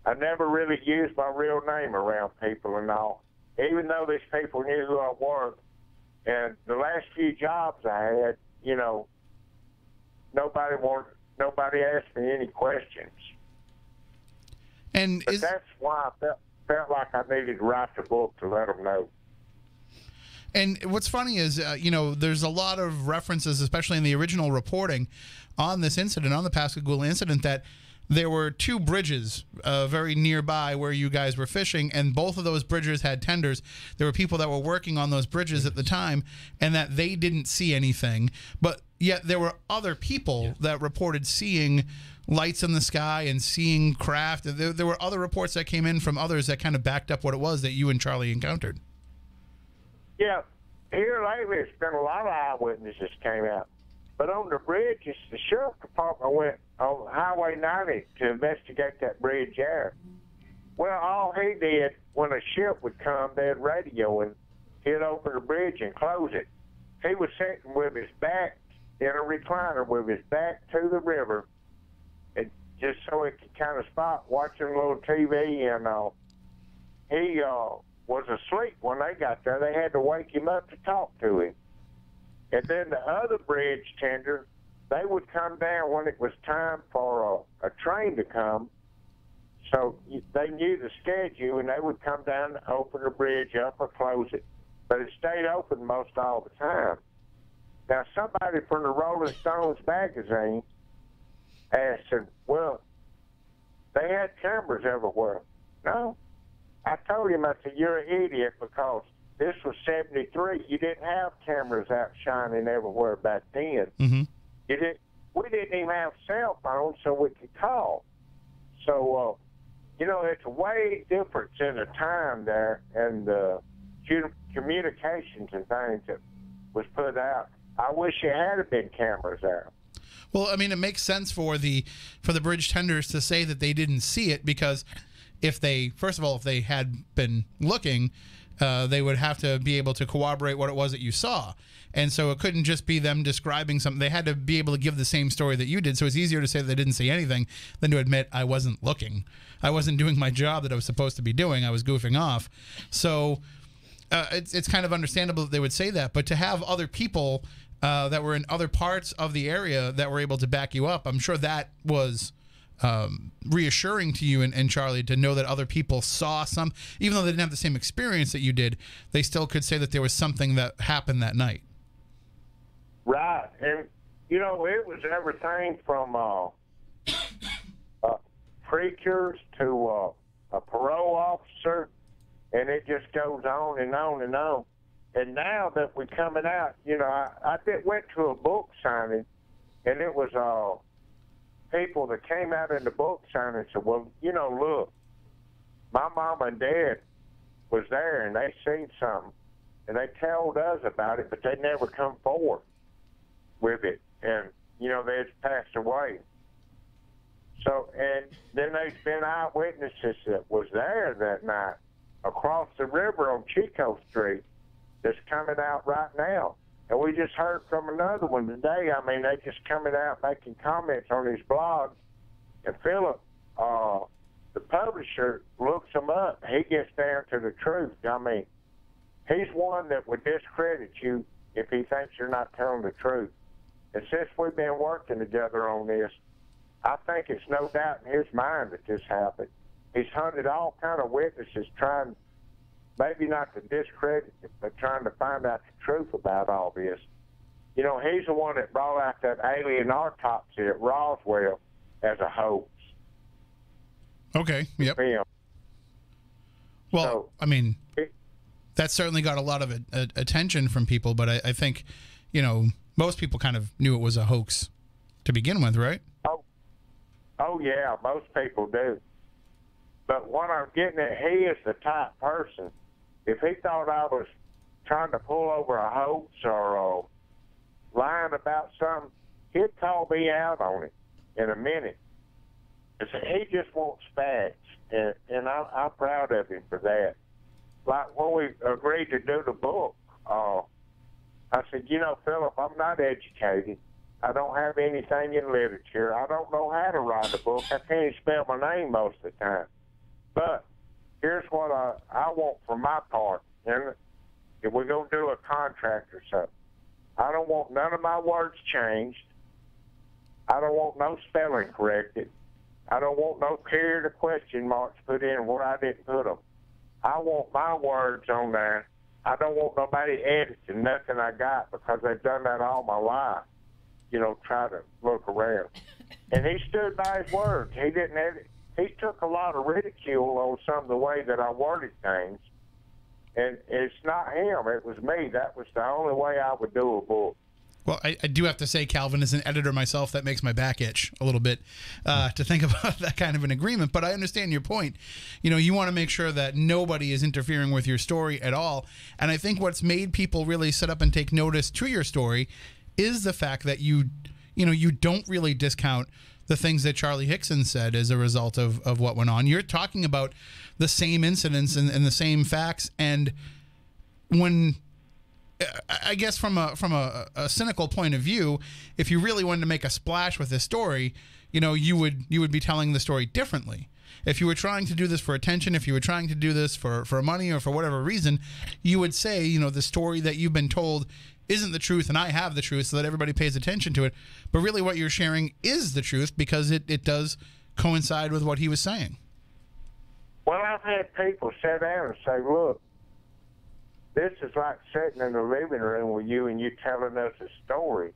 I never really used my real name around people and all, even though these people knew who I was. And the last few jobs I had, you know, nobody asked me any questions. But that's why I felt like I needed to write the book to let them know. And what's funny is, you know, there's a lot of references, especially in the original reporting on this incident, on the Pascagoula incident, that there were two bridges very nearby where you guys were fishing, and both of those bridges had tenders. There were people that were working on those bridges at the time, and that they didn't see anything. But yet there were other people that reported seeing lights in the sky and seeing craft. There were other reports that came in from others that kind of backed up what it was that you and Charlie encountered. Yeah, here lately it's been a lot of eyewitnesses came out. But on the bridges, the sheriff department went on Highway 90 to investigate that bridge there. Well, all he did, when a ship would come, they'd radio and he'd open the bridge and close it. He was sitting with his back in a recliner with his back to the river, and just so he could kind of spot watching a little TV, and he was asleep when they got there. They had to wake him up to talk to him. And then the other bridge tender, they would come down when it was time for a train to come. So they knew the schedule, and they would come down and open the bridge up or close it. But it stayed open most all the time. Now, somebody from the Rolling Stones magazine asked him, well, they had cameras everywhere. No. I told him, I said, you're an idiot, because this was 73. You didn't have cameras out shining everywhere back then. Mm-hmm. We didn't even have cell phones so we could call. So, it's a way difference in the time there and communications and things that was put out. I wish there had been cameras there. Well, I mean, it makes sense for the bridge tenders to say that they didn't see it, because if they had been looking, they would have to be able to corroborate what it was that you saw. And so it couldn't just be them describing something. They had to be able to give the same story that you did. So it's easier to say that they didn't see anything than to admit, I wasn't looking. I wasn't doing my job that I was supposed to be doing. I was goofing off. So it's kind of understandable that they would say that. But to have other people that were in other parts of the area that were able to back you up, I'm sure that was reassuring to you and Charlie, to know that other people saw some, even though they didn't have the same experience that you did, they still could say that there was something that happened that night. Right. And, it was everything from preachers to a parole officer, and it just goes on and on and on. And now that we're coming out, I went to a book signing, and it was people that came out in the book signing and said, well, look, my mom and dad was there, and they seen something, and they told us about it, but they never come forward with it. And, they had passed away. So, and then there's been eyewitnesses that was there that night across the river on Chico Street that's coming out right now. And we just heard from another one today. I mean, they just coming out making comments on his blog. And Philip, the publisher, looks them up. He gets down to the truth. I mean, he's one that would discredit you if he thinks you're not telling the truth. And since we've been working together on this, I think it's no doubt in his mind that this happened. He's hunted all kind of witnesses, trying maybe not to discredit it, but trying to find out the truth about all this. He's the one that brought out that alien autopsy at Roswell as a hoax. Okay, yep. Film. Well, So, I mean, that certainly got a lot of attention from people, but I think, most people kind of knew it was a hoax to begin with, right? Oh yeah, most people do. But what I'm getting at, he is the type person, if he thought I was trying to pull over a hoax or lying about something, he'd call me out on it in a minute. He just wants facts, and I'm proud of him for that. Like when we agreed to do the book, I said, Philip, I'm not educated. I don't have anything in literature. I don't know how to write a book. I can't even spell my name most of the time. But here's what I want for my part. And if we're going to do a contract or something, I don't want none of my words changed. I don't want no spelling corrected. I don't want no period or question marks put in where I didn't put them. I want my words on there. I don't want nobody editing nothing I got, because they've done that all my life. Try to look around. And he stood by his words. He didn't edit. He took a lot of ridicule on some of the way that I worded things. And it's not him. It was me. That was the only way I would do a book. Well, I do have to say, Calvin, as an editor myself, that makes my back itch a little bit to think about that kind of an agreement. But I understand your point. You want to make sure that nobody is interfering with your story at all. And I think what's made people really sit up and take notice to your story is the fact that you don't really discount the things that Charlie Hickson said as a result of what went on. You're talking about the same incidents and the same facts. And when... I guess from a cynical point of view, if you really wanted to make a splash with this story, you would be telling the story differently. If you were trying to do this for attention, if you were trying to do this for money or for whatever reason, you would say, the story that you've been told isn't the truth and I have the truth so that everybody pays attention to it. But really what you're sharing is the truth because it does coincide with what he was saying. Well, I've had people sit down and say, look, this is like sitting in the living room with you and you telling us a story.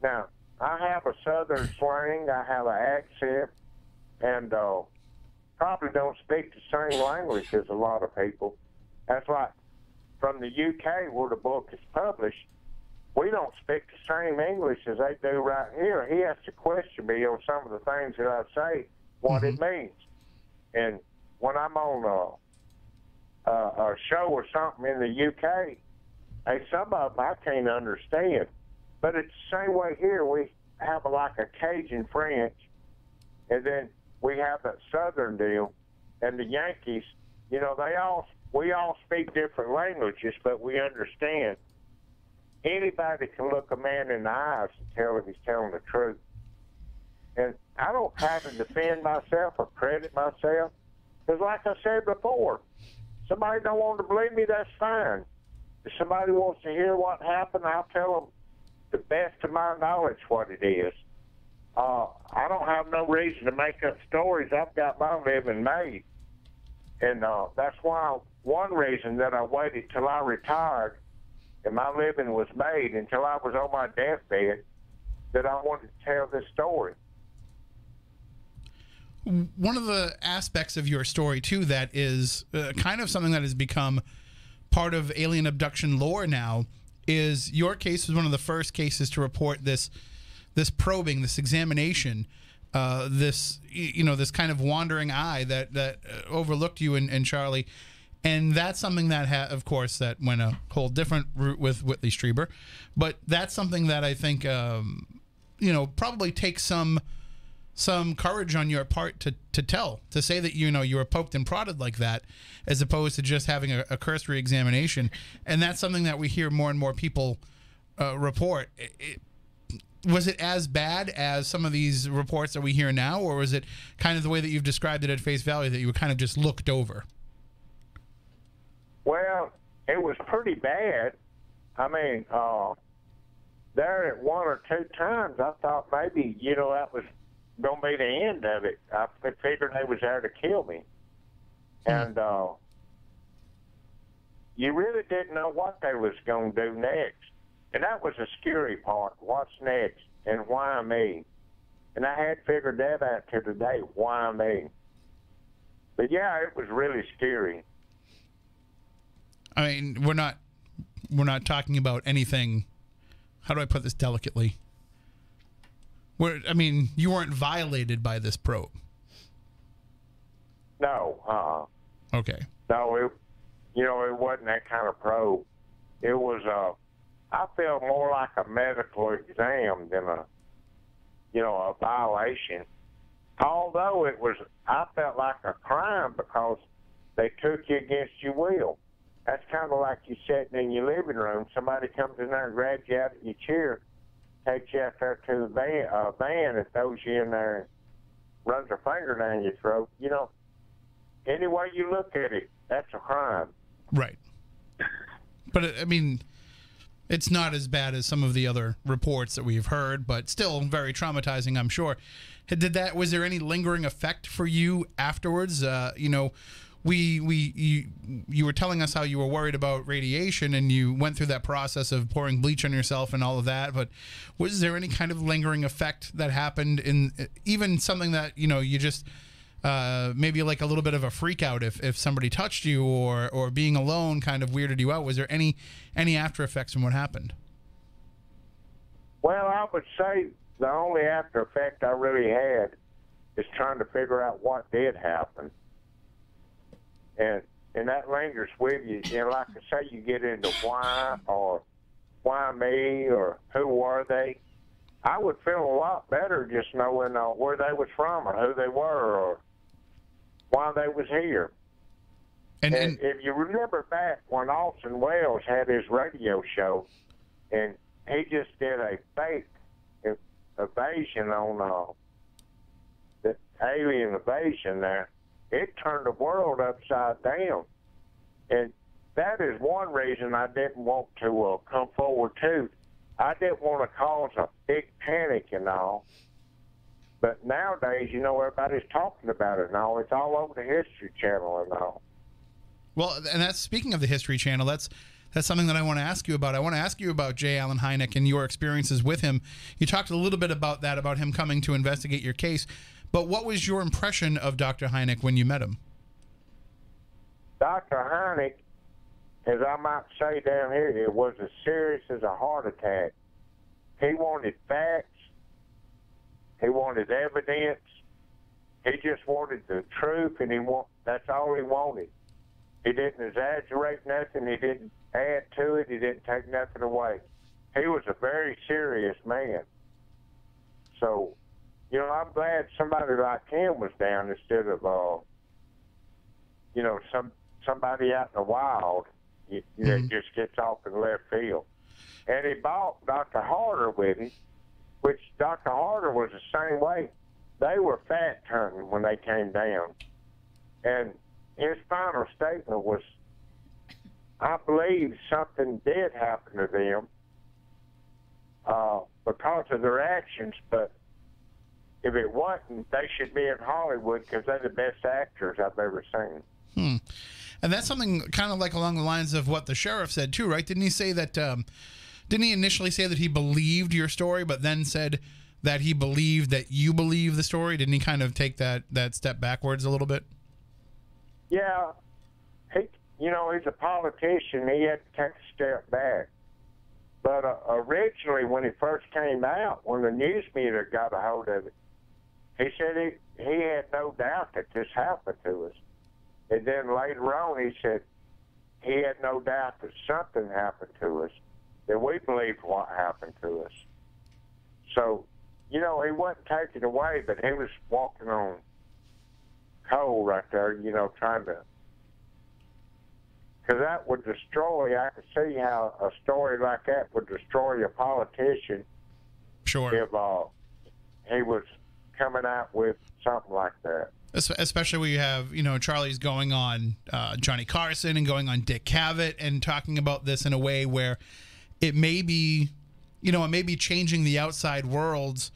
Now, I have a southern slang, I have an accent, and probably don't speak the same language as a lot of people. That's like from the UK where the book is published, we don't speak the same English as they do right here. He has to question me on some of the things that I say, what it means. And when I'm on a show or something in the UK, hey, some of them I can't understand. But it's the same way here. We have like a Cajun French, and then we have that Southern deal. And the Yankees, you know, we all speak different languages, but we understand. Anybody can look a man in the eyes and tell if he's telling the truth. And I don't have to defend myself or credit myself, because like I said before, somebody don't want to believe me, that's fine. If somebody wants to hear what happened, I'll tell them the best of my knowledge what it is. I don't have no reason to make up stories. I've got my living made. And that's why one reason that I waited till I retired and my living was made until I was on my deathbed, that I wanted to tell this story. One of the aspects of your story, too, that is kind of something that has become part of alien abduction lore now, is your case was one of the first cases to report this probing, this examination, this kind of wandering eye that overlooked you and Charlie. And that's something that, of course, that went a whole different route with Whitley Strieber. But that's something that I think, probably takes some courage on your part to say that, you were poked and prodded like that, as opposed to just having a cursory examination. And that's something that we hear more and more people report. Was it as bad as some of these reports that we hear now, or was it kind of the way that you've described it at face value, that you were kind of just looked over? Well, it was pretty bad. I mean, there at one or two times, I thought maybe, that was going to be the end of it. I figured they was there to kill me. And you really didn't know what they was going to do next. And that was the scary part. What's next and why me? And I hadn't figured that out till today. Why me? But yeah, it was really scary. I mean, we're not talking about anything. How do I put this delicately? You weren't violated by this probe. No. Okay. No, it wasn't that kind of probe. It was I felt more like a medical exam than a violation. Although I felt like a crime because they took you against your will. That's kind of like you sitting in your living room. Somebody comes in there and grabs you out of your chair, takes you out there to the van and throws you in there and runs a finger down your throat. Any way you look at it, that's a crime. Right. But, it's not as bad as some of the other reports that we've heard, but still very traumatizing, I'm sure. Was there any lingering effect for you afterwards? You were telling us how you were worried about radiation and you went through that process of pouring bleach on yourself and all of that, but was there any kind of lingering effect that happened in even something that, you just maybe like a little bit of a freak out if somebody touched you or being alone kind of weirded you out? Was there any after effects from what happened? Well, I would say the only after effect I really had is trying to figure out what did happen. And that lingers with you. Like I say, you get into why or why me or who were they. I would feel a lot better just knowing where they was from or who they were or why they was here. And if you remember back when Orson Welles had his radio show, and he just did a fake invasion on the alien invasion there, it turned the world upside down. And that is one reason I didn't want to come forward, too. I didn't want to cause a big panic and all. But nowadays, you know, everybody's talking about it and all. It's all over the History Channel and all. Well, and that's, speaking of the History Channel, that's something that I want to ask you about. I want to ask you about J. Allen Hynek and your experiences with him. You talked a little bit about that, about him coming to investigate your case. But what was your impression of Dr. Hynek when you met him? Dr. Hynek, as I might say down here, it was as serious as a heart attack. He wanted facts. He wanted evidence. He just wanted the truth, and that's all he wanted. He didn't exaggerate nothing. He didn't add to it. He didn't take nothing away. He was a very serious man. So, you know, I'm glad somebody like him was down instead of, you know, somebody out in the wild that just gets off in left field. And he bought Dr. Harder with him, which Dr. Harder was the same way. They were fact hunting when they came down. And his final statement was, I believe something did happen to them because of their actions, but if it wasn't, they should be in Hollywood because they're the best actors I've ever seen. And that's something kind of like along the lines of what the sheriff said too, right? Didn't he say that, didn't he initially say that he believed your story, but then said that he believed that you believe the story? Didn't he kind of take that step backwards a little bit? Yeah. You know, he's a politician. He had to take a step back. But originally, when he first came out, when the news media got a hold of it, he said he had no doubt that this happened to us. And then later on, he said he had no doubt that something happened to us, that we believed what happened to us. So, you know, he wasn't taken away, but he was walking on coal right there, you know, trying to... Because that would destroy, I could see how a story like that would destroy a politician. Sure. If he was coming out with something like that. Especially when you have, you know, Charlie's going on Johnny Carson and going on Dick Cavett and talking about this in a way where it may be, you know, it may be changing the outside world's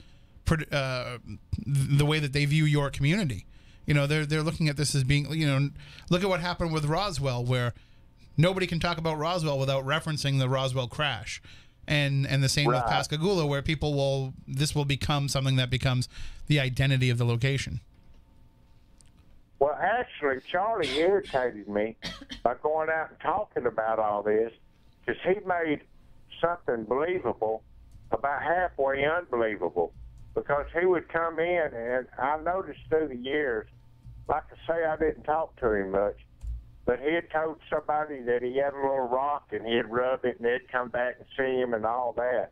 the way that they view your community. You know, they're looking at this as being, you know, look at what happened with Roswell, where nobody can talk about Roswell without referencing the Roswell crash. And the same with Pascagoula, where this will become something that becomes the identity of the location. Well, actually, Charlie irritated me by going out and talking about all this, because he made something believable about halfway unbelievable. Because he would come in, and I noticed through the years, like I say, I didn't talk to him much, but he had told somebody that he had a little rock, and he'd rub it, and they'd come back and see him and all that.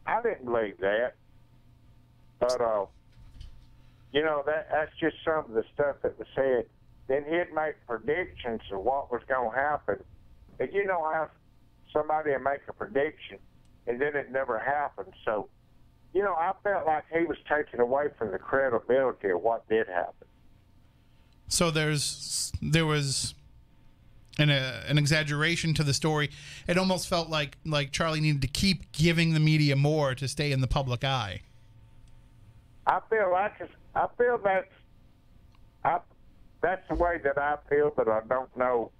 I didn't believe that. But, you know, that's just some of the stuff that was said. Then he'd make predictions of what was going to happen. And you know how somebody would make a prediction, and then it never happened. So, you know, I felt like he was taken away from the credibility of what did happen. So there was an exaggeration to the story. It almost felt like Charlie needed to keep giving the media more to stay in the public eye. I feel that's the way that I feel, but I don't know.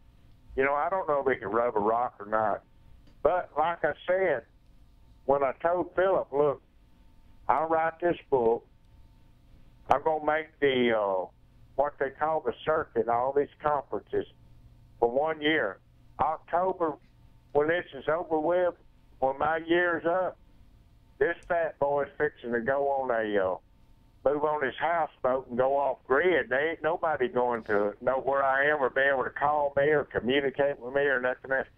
You know, I don't know if he can rub a rock or not. But like I said, when I told Philip, look, I'll write this book. I'm going to make the, what they call the circuit, all these conferences for 1 year. October, when this is over with, when my year's up, this fat boy's fixing to go on move on his houseboat and go off grid. There ain't nobody going to know where I am or be able to call me or communicate with me or nothing else.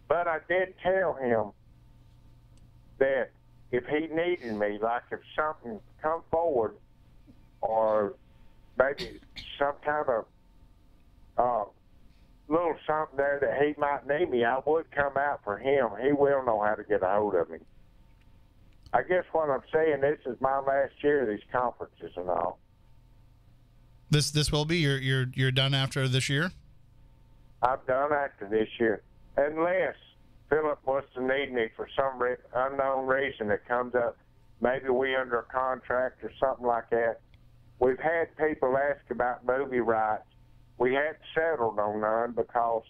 But I did tell him that if he needed me, like if something come forward or maybe some kind of little something there that he might need me, I would come out for him. He will know how to get a hold of me. I guess what I'm saying, this is my last year of these conferences and all. This will be you're done after this year? I've done after this year, unless Philip was to need me for some unknown reason that comes up. Maybe we under a contract or something like that. We've had people ask about movie rights. We hadn't settled on none because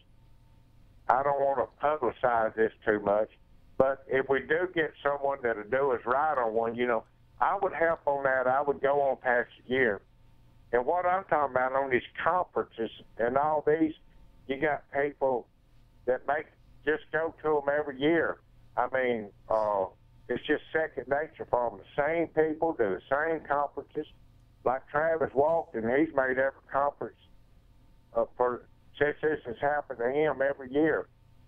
I don't want to publicize this too much. But if we do get someone that'll do us right on one, you know, I would help on that. I would go on past a year. And what I'm talking about on these conferences and all these, you got people that just go to them every year. I mean, it's just second nature for them. The same people do the same conferences. Like Travis Walton, he's made every conference since this has happened to him every year.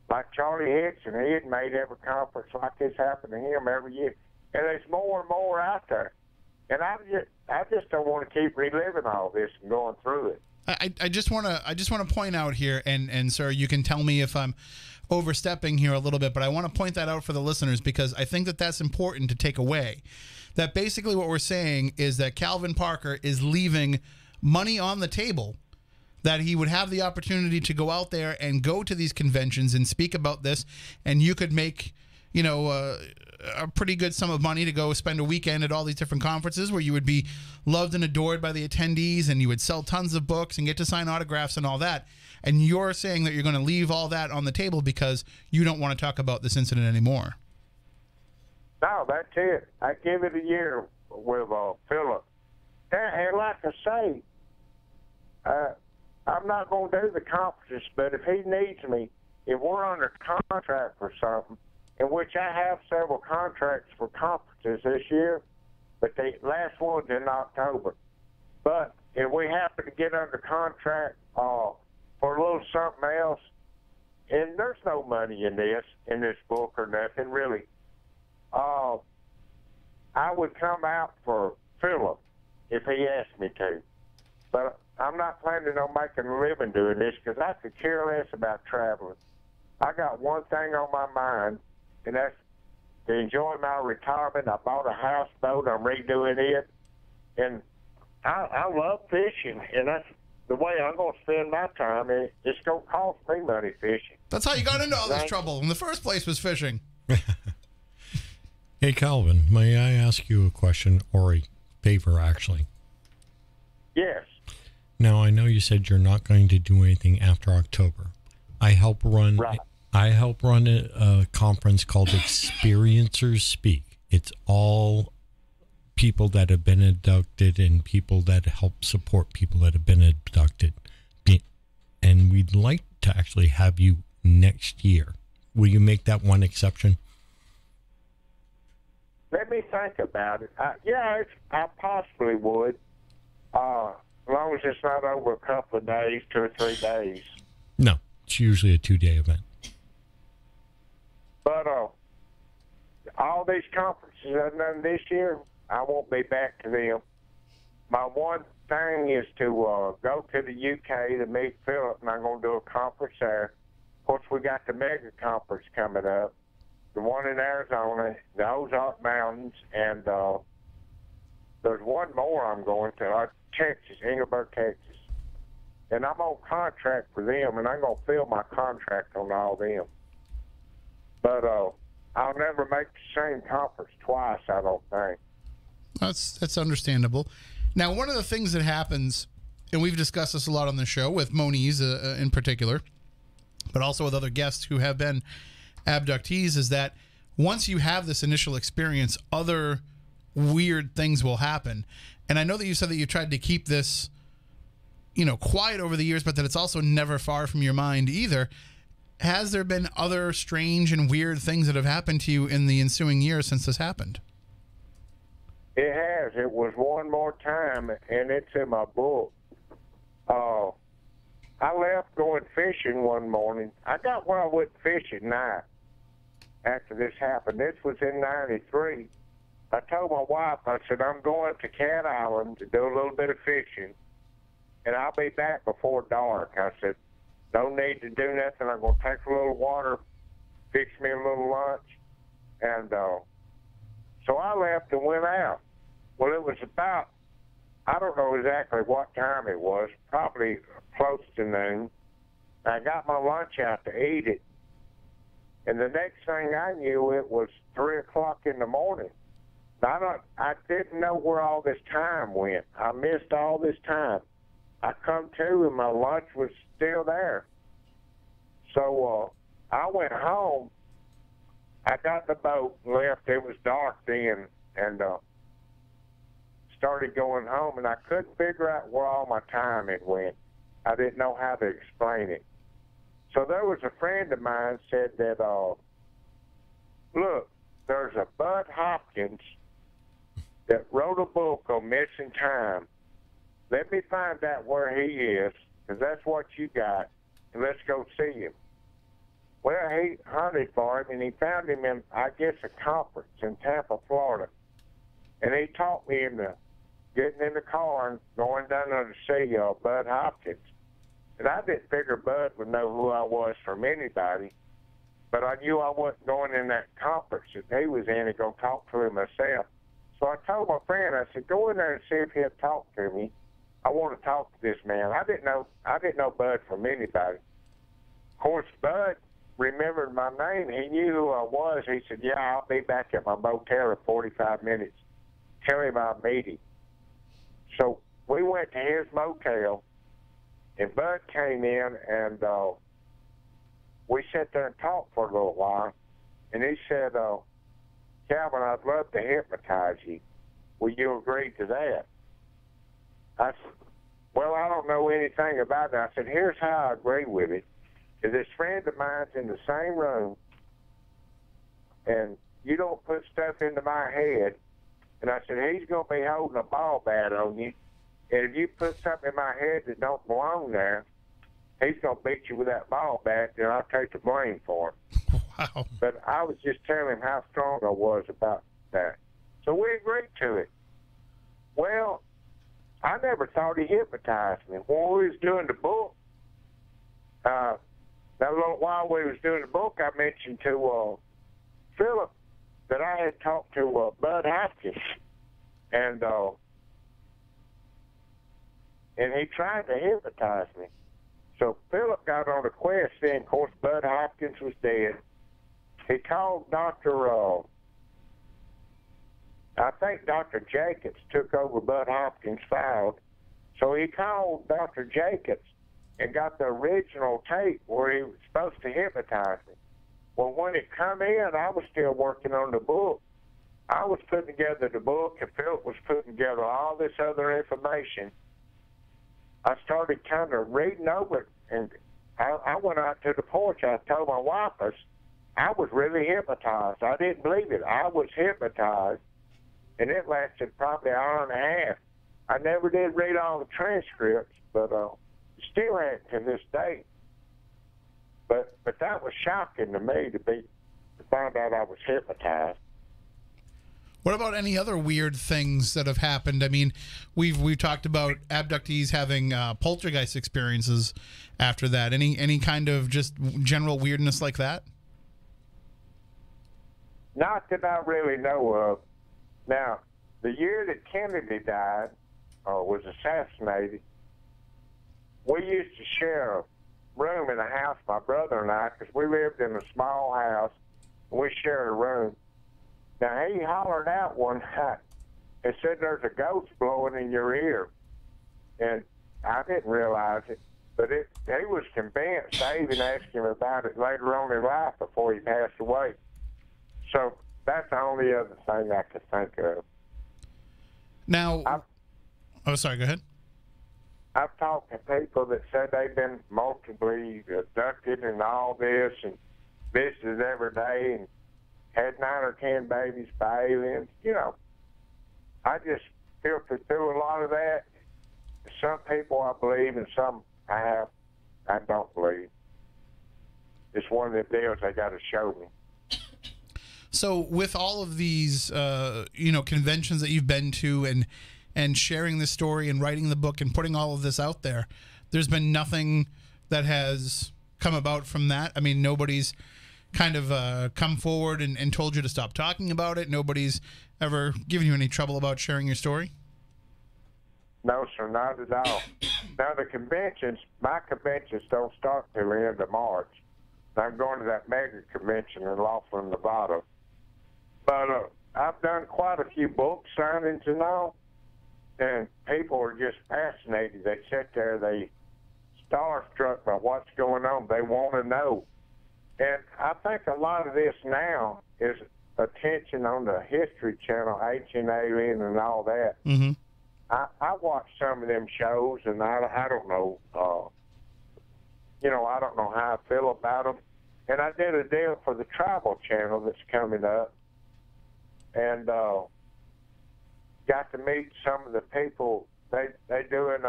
Like Charlie Hickson, he had made every conference like this happened to him every year. And there's more and more out there. And I just don't want to keep reliving all this and going through it. I just want to point out here, and sir, you can tell me if I'm overstepping here a little bit, but I want to point that out for the listeners because I think that that's important to take away. That basically what we're saying is that Calvin Parker is leaving money on the table, that he would have the opportunity to go out there and go to these conventions and speak about this, and you could make, you know, a pretty good sum of money to go spend a weekend at all these different conferences where you would be loved and adored by the attendees, and you would sell tons of books and get to sign autographs and all that. And you're saying that you're going to leave all that on the table because you don't want to talk about this incident anymore. No, that's it. I give it a year with Philip. And like I say, I'm not going to do the conferences, but if he needs me, if we're under contract for something, in which I have several contracts for conferences this year, but the last one's in October. But if we happen to get under contract for a little something else, and there's no money in this book or nothing, really, I would come out for Philip if he asked me to. But I'm not planning on making a living doing this because I could care less about traveling. I got one thing on my mind, and that's to enjoy my retirement. I bought a houseboat. I'm redoing it. And I love fishing, and that's the way I'm going to spend my time. It's going to cost me money fishing. That's how you got into all this trouble in the first place, was fishing. Hey, Calvin, may I ask you a question or a favor, actually? Yes. Now, I know you said you're not going to do anything after October. I help run a conference called Experiencers Speak. It's all people that have been abducted and people that help support people that have been abducted. And we'd like to actually have you next year. Will you make that one exception? Let me think about it. I possibly would. As long as it's not over a couple of days, 2 or 3 days. No, it's usually a 2-day event. But all these conferences I've done this year, I won't be back to them. My one thing is to go to the UK to meet Philip, and I'm going to do a conference there. Of course, we got the mega conference coming up, the one in Arizona, the Ozark Mountains, and there's one more I'm going to, Texas, Engelberg, Texas. And I'm on contract for them, and I'm going to fill my contract on all them. But I'll never make the same conference twice, I don't think. That's understandable. Now, one of the things that happens, and we've discussed this a lot on the show with Moniz in particular, but also with other guests who have been abductees, is that once you have this initial experience, other weird things will happen. And I know that you said that you tried to keep this, quiet over the years, but that it's also never far from your mind either. Has there been other strange and weird things that have happened to you in the ensuing years since this happened? It has. It was one more time, and it's in my book. I left going fishing one morning. I got where I went fishing night after this happened. This was in 93. I told my wife, I said, I'm going to Cat Island to do a little bit of fishing, and I'll be back before dark. I said, no need to do nothing. I'm going to take a little water, fix me a little lunch. And so I left and went out. Well, it was about, I don't know exactly what time it was, probably close to noon. I got my lunch out to eat it. And the next thing I knew, it was 3 o'clock in the morning. I didn't know where all this time went. I missed all this time. I come to and my lunch was still there. So I went home. I got in the boat and left. It was dark then, and started going home, and I couldn't figure out where all my time had went. I didn't know how to explain it. So there was a friend of mine said that, look, there's a Bud Hopkins that wrote a book on missing time. Let me find out where he is, because that's what you got, and let's go see him. Well, he hunted for him, and he found him in, I guess, a conference in Tampa, Florida. And he taught me into getting in the car and going down there to see Bud Hopkins. And I didn't figure Bud would know who I was from anybody, but I knew I wasn't going in that conference that he was in and go talk to him myself. So I told my friend, I said, go in there and see if he'll talk to me. I want to talk to this man. I didn't know Bud from anybody. Of course, Bud remembered my name. He knew who I was. He said, yeah, I'll be back at my motel in 45 minutes. Tell him I'll meet him. So we went to his motel, and Bud came in, and we sat there and talked for a little while. And he said, Calvin, I'd love to hypnotize you. Will you agree to that? I said, well, I don't know anything about it. I said, here's how I agree with it. Is this friend of mine's in the same room, and you don't put stuff into my head. And I said, he's going to be holding a ball bat on you. And if you put something in my head that don't belong there, he's going to beat you with that ball bat, and I'll take the blame for it. Wow. But I was just telling him how strong I was about that. So we agreed to it. Well, I never thought he hypnotized me. When we was doing the book, that little while we was doing the book, I mentioned to Philip that I had talked to Bud Hopkins, and he tried to hypnotize me. So Philip got on a quest then. Of course, Bud Hopkins was dead. He called I think Dr. Jacobs took over Bud Hopkins' file. So he called Dr. Jacobs and got the original tape where he was supposed to hypnotize me. Well, when it come in, I was still working on the book. I was putting together the book, and Philip was putting together all this other information. I started kind of reading over it, and I went out to the porch. I told my wife I was really hypnotized. I didn't believe it. I was hypnotized, and it lasted probably an hour and a half. I never did read all the transcripts, but still had to this day. But that was shocking to me to find out I was hypnotized. What about any other weird things that have happened? I mean, we've talked about abductees having poltergeist experiences after that. Any kind of just general weirdness like that? Not that I really know of. Now, the year that Kennedy died, or was assassinated, we used to share a room in a house, my brother and I, because we lived in a small house, and we shared a room. Now, he hollered out one night and said, there's a ghost blowing in your ear. And I didn't realize it, but he was convinced. I even asked him about it later on in life before he passed away. So that's the only other thing I could think of. Now, sorry, go ahead. I've talked to people that said they've been multiply abducted and all this, and visited every day, and had 9 or 10 babies by aliens. You know, I just filtered through a lot of that. Some people I believe, and some I don't believe. It's one of the deals they got to show me. So with all of these, conventions that you've been to and sharing this story and writing the book and putting all of this out there, there's been nothing that has come about from that. I mean, nobody's kind of come forward and told you to stop talking about it. Nobody's ever given you any trouble about sharing your story? No, sir, not at all. Now, my conventions don't start till the end of March. I'm going to that mega convention in Laughlin, Nevada. But I've done quite a few book signings and all, and people are just fascinated. They sit there, they starstruck by what's going on. They want to know. And I think a lot of this now is attention on the History Channel, Ancient Alien and all that. Mm-hmm. I watch some of them shows, and I don't know, I don't know how I feel about them. And I did a deal for the Travel Channel that's coming up, and got to meet some of the people. They doing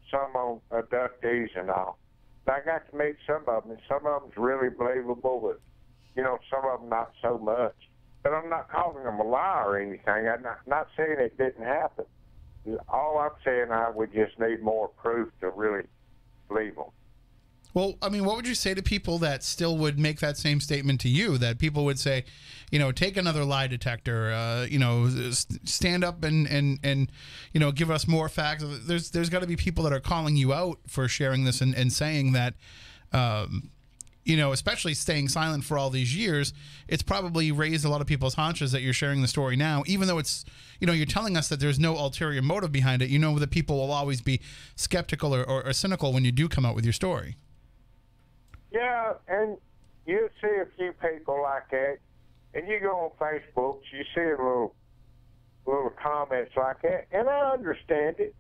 some on abductees and all. I got to meet some of them, and some of them's really believable, but some of them not so much. But I'm not calling them a liar or anything. I'm not saying it didn't happen. All I'm saying, we just need more proof to really believe them. Well, I mean, what would you say to people that still would make that same statement to you? That people would say, take another lie detector, stand up and give us more facts. There's got to be people that are calling you out for sharing this and saying that, especially staying silent for all these years, it's probably raised a lot of people's haunches that you're sharing the story now, even though it's, you're telling us that there's no ulterior motive behind it. That people will always be skeptical or cynical when you do come out with your story. Yeah, and you see a few people like that, and you go on Facebook, you see little comments like that, and I understand it.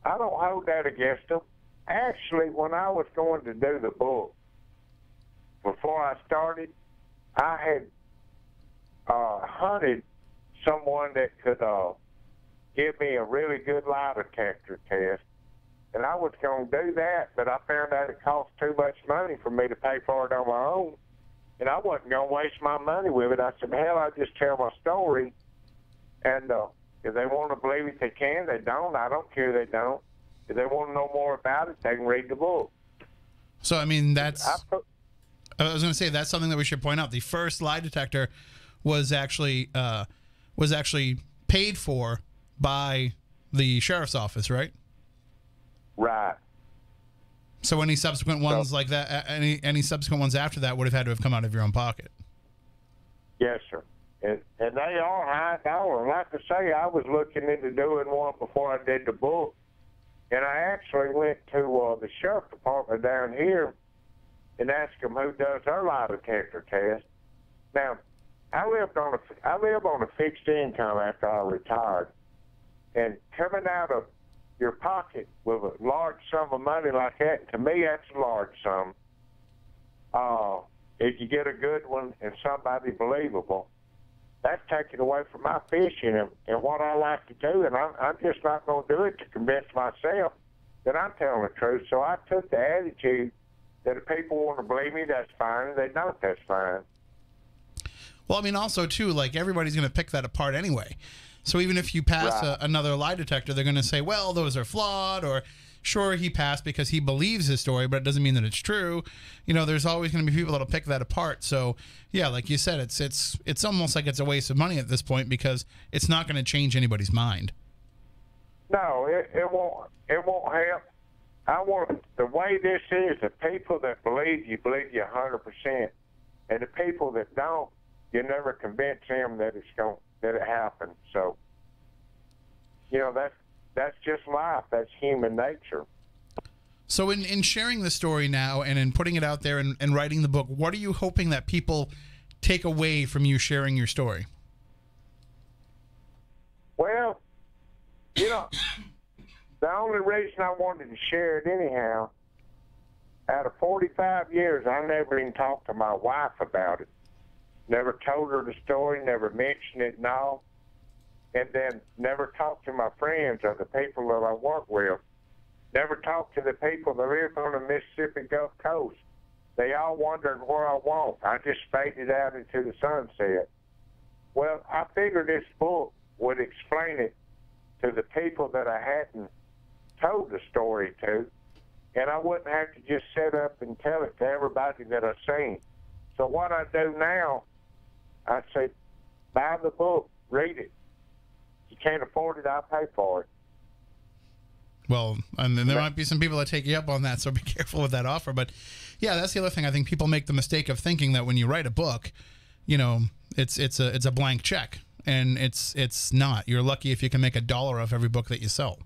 I don't hold that against them. Actually, when I was going to do the book, before I started, I had hunted someone that could give me a really good lie detector test. And I was going to do that, but I found out it cost too much money for me to pay for it on my own. And I wasn't going to waste my money with it. I said, hell, I'll just tell my story. And if they want to believe it, they can. They don't. I don't care they don't. If they want to know more about it, they can read the book. So, I mean, I was going to say, that's something that we should point out. The first lie detector was actually paid for by the sheriff's office, right? Right. So any subsequent ones like that, any subsequent ones after that would have had to have come out of your own pocket. Yes, sir. And they are high dollar. Like I say, I was looking into doing one before I did the book, and I actually went to the sheriff department down here and asked them who does their lie detector test. Now, I live on a fixed income after I retired, and coming out of your pocket with a large sum of money like that, to me, that's a large sum. If you get a good one and somebody believable, that's taken away from my fishing and what I like to do, and I'm just not going to do it to convince myself that I'm telling the truth. So I took the attitude that if people want to believe me, that's fine. If they don't, that's fine. Well, I mean, also, too, like, everybody's going to pick that apart anyway. So even if you pass another lie detector, they're going to say, well, those are flawed, or sure, he passed because he believes his story, but it doesn't mean that it's true. There's always going to be people that'll pick that apart. So, yeah, like you said, it's almost like it's a waste of money at this point because it's not going to change anybody's mind. No, it won't. It won't help. The way this is, the people that believe you 100%, and the people that don't, you never convince them that it happened. So, that's just life. That's human nature. So in sharing the story now and in putting it out there and writing the book, what are you hoping that people take away from you sharing your story? Well, the only reason I wanted to share it anyhow, out of 45 years, I never even talked to my wife about it. Never told her the story, never mentioned it and all. And then never talked to my friends or the people that I work with. Never talked to the people that live on the Mississippi Gulf Coast. They all wondered where I went. I just faded out into the sunset. Well, I figured this book would explain it to the people that I hadn't told the story to, and I wouldn't have to just sit up and tell it to everybody that I've seen. So what I do now, I say, buy the book, read it. If you can't afford it, I'll pay for it. Well, and there might be some people that take you up on that, so be careful with that offer. But yeah, that's the other thing. I think people make the mistake of thinking that when you write a book, you know, it's a blank check, and it's not. You're lucky if you can make $1 off every book that you sell.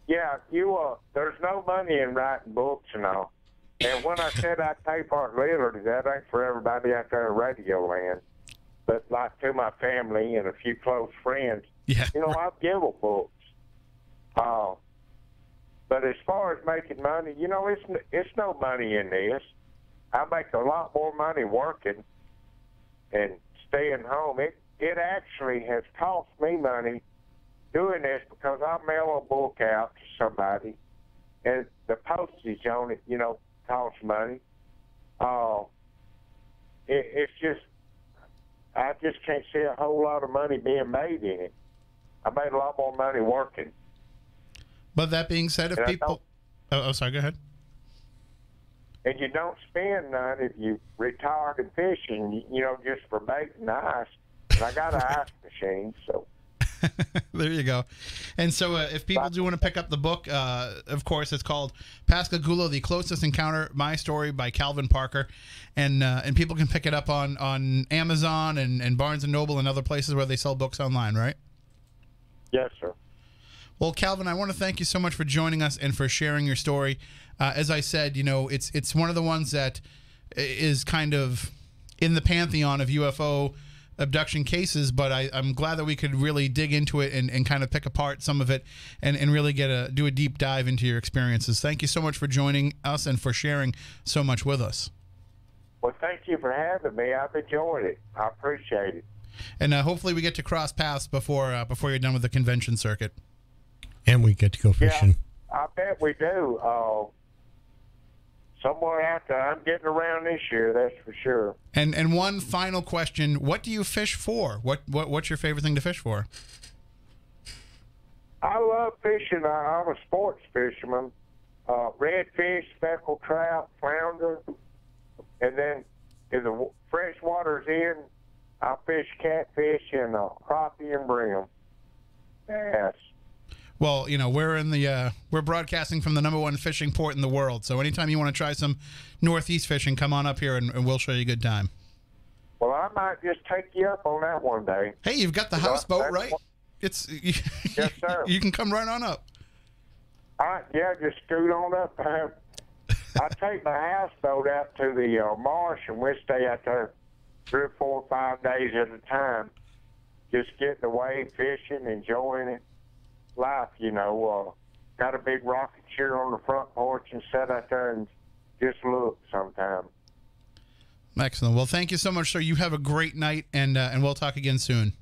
Yeah, there's no money in writing books and all. And when I said I pay for it literally, that ain't for everybody out there in radio land. But like to my family and a few close friends, yeah, you know, I'll give them books. But as far as making money, you know, it's no money in this. I make a lot more money working and staying home. It actually has cost me money doing this because I mail a book out to somebody, and the postage on it, you know, costs money. It's just, I just can't see a whole lot of money being made in it. I made a lot more money working. But that being said, if people... Oh, sorry, go ahead. And you don't spend none if you retired and fishing, you know, just for making ice. And I got an ice machine, so... There you go. And so if people do want to pick up the book, of course, it's called Pascagoula, The Closest Encounter, My Story by Calvin Parker. And people can pick it up on Amazon and Barnes & Noble and other places where they sell books online, right? Yes, sir. Well, Calvin, I want to thank you so much for joining us and for sharing your story. As I said, you know, it's one of the ones that is kind of in the pantheon of UFO abduction cases, but I'm glad that we could really dig into it and kind of pick apart some of it and really do a deep dive into your experiences. Thank you so much for joining us and for sharing so much with us. Well, thank you for having me. I've enjoyed it. I appreciate it. And hopefully we get to cross paths before you're done with the convention circuit. And we get to go fishing. Yeah, I bet we do. Somewhere out there, I'm getting around this year, that's for sure. And one final question: what do you fish for? What's your favorite thing to fish for? I love fishing. I'm a sports fisherman. Redfish, speckled trout, flounder, and then if the fresh water's in, I fish catfish and crappie and brim. Yes. Well, you know, we're broadcasting from the #1 fishing port in the world. So anytime you want to try some northeast fishing, come on up here and we'll show you a good time. Well, I might just take you up on that one day. Hey, you've got the houseboat, right? Yes, sir. You can come right on up. All right, yeah, just scoot on up. I take my houseboat out to the marsh, and we stay out there 3 or 4 or 5 days at a time, just getting away, fishing, enjoying it. Life, you know, got a big rocking chair on the front porch and sit out there and just look sometime. Excellent. Well, thank you so much, sir. You have a great night, and we'll talk again soon.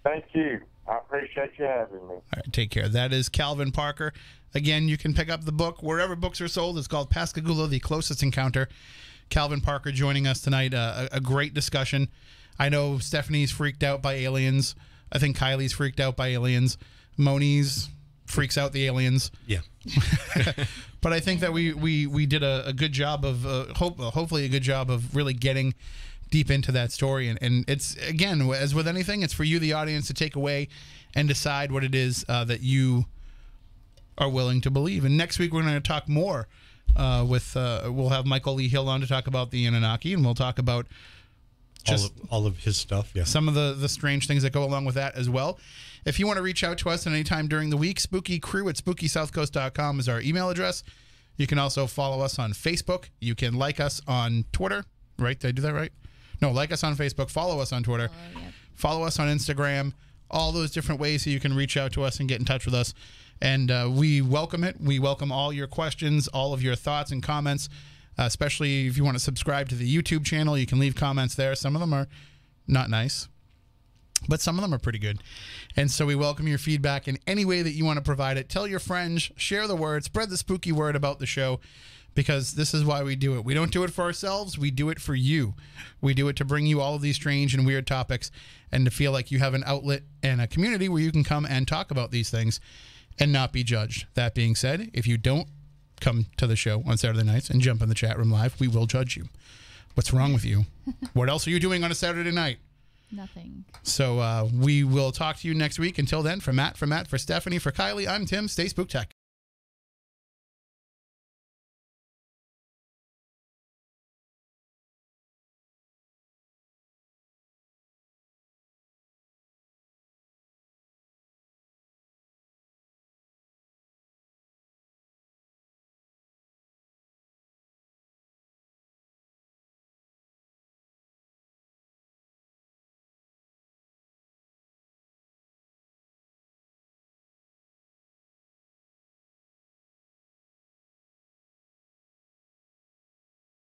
Thank you. I appreciate you having me. All right, take care. That is Calvin Parker. Again, you can pick up the book wherever books are sold. It's called Pascagoula, The Closest Encounter. Calvin Parker joining us tonight. A great discussion. I know Stephanie's freaked out by aliens. I think Kylie's freaked out by aliens. Moni's freaks out the aliens. Yeah. But I think that we did a good job of hopefully a good job of really getting deep into that story, and it's, again, as with anything, it's for you, the audience, to take away and decide what it is that you are willing to believe. And next week we're going to talk more we'll have Michael Lee Hill on to talk about the Anunnaki, and we'll talk about just all of his stuff. Yeah. Some of the strange things that go along with that as well. If you want to reach out to us at any time during the week, spookycrew@spookysouthcoast.com is our email address. You can also follow us on Facebook. You can like us on Twitter. Right? Did I do that right? No, like us on Facebook. Follow us on Twitter. Follow us on Instagram. All those different ways that you can reach out to us and get in touch with us. And we welcome it. We welcome all your questions, all of your thoughts and comments, especially if you want to subscribe to the YouTube channel. You can leave comments there. Some of them are not nice, but some of them are pretty good. And so we welcome your feedback in any way that you want to provide it. Tell your friends, share the word, spread the spooky word about the show, because this is why we do it. We don't do it for ourselves. We do it for you. We do it to bring you all of these strange and weird topics and to feel like you have an outlet and a community where you can come and talk about these things and not be judged. That being said, if you don't come to the show on Saturday nights and jump in the chat room live, we will judge you. What's wrong with you? What else are you doing on a Saturday night? Nothing. So we will talk to you next week. Until then, for Matt, for Stephanie, for Kylie, I'm Tim. Stay spooktastic.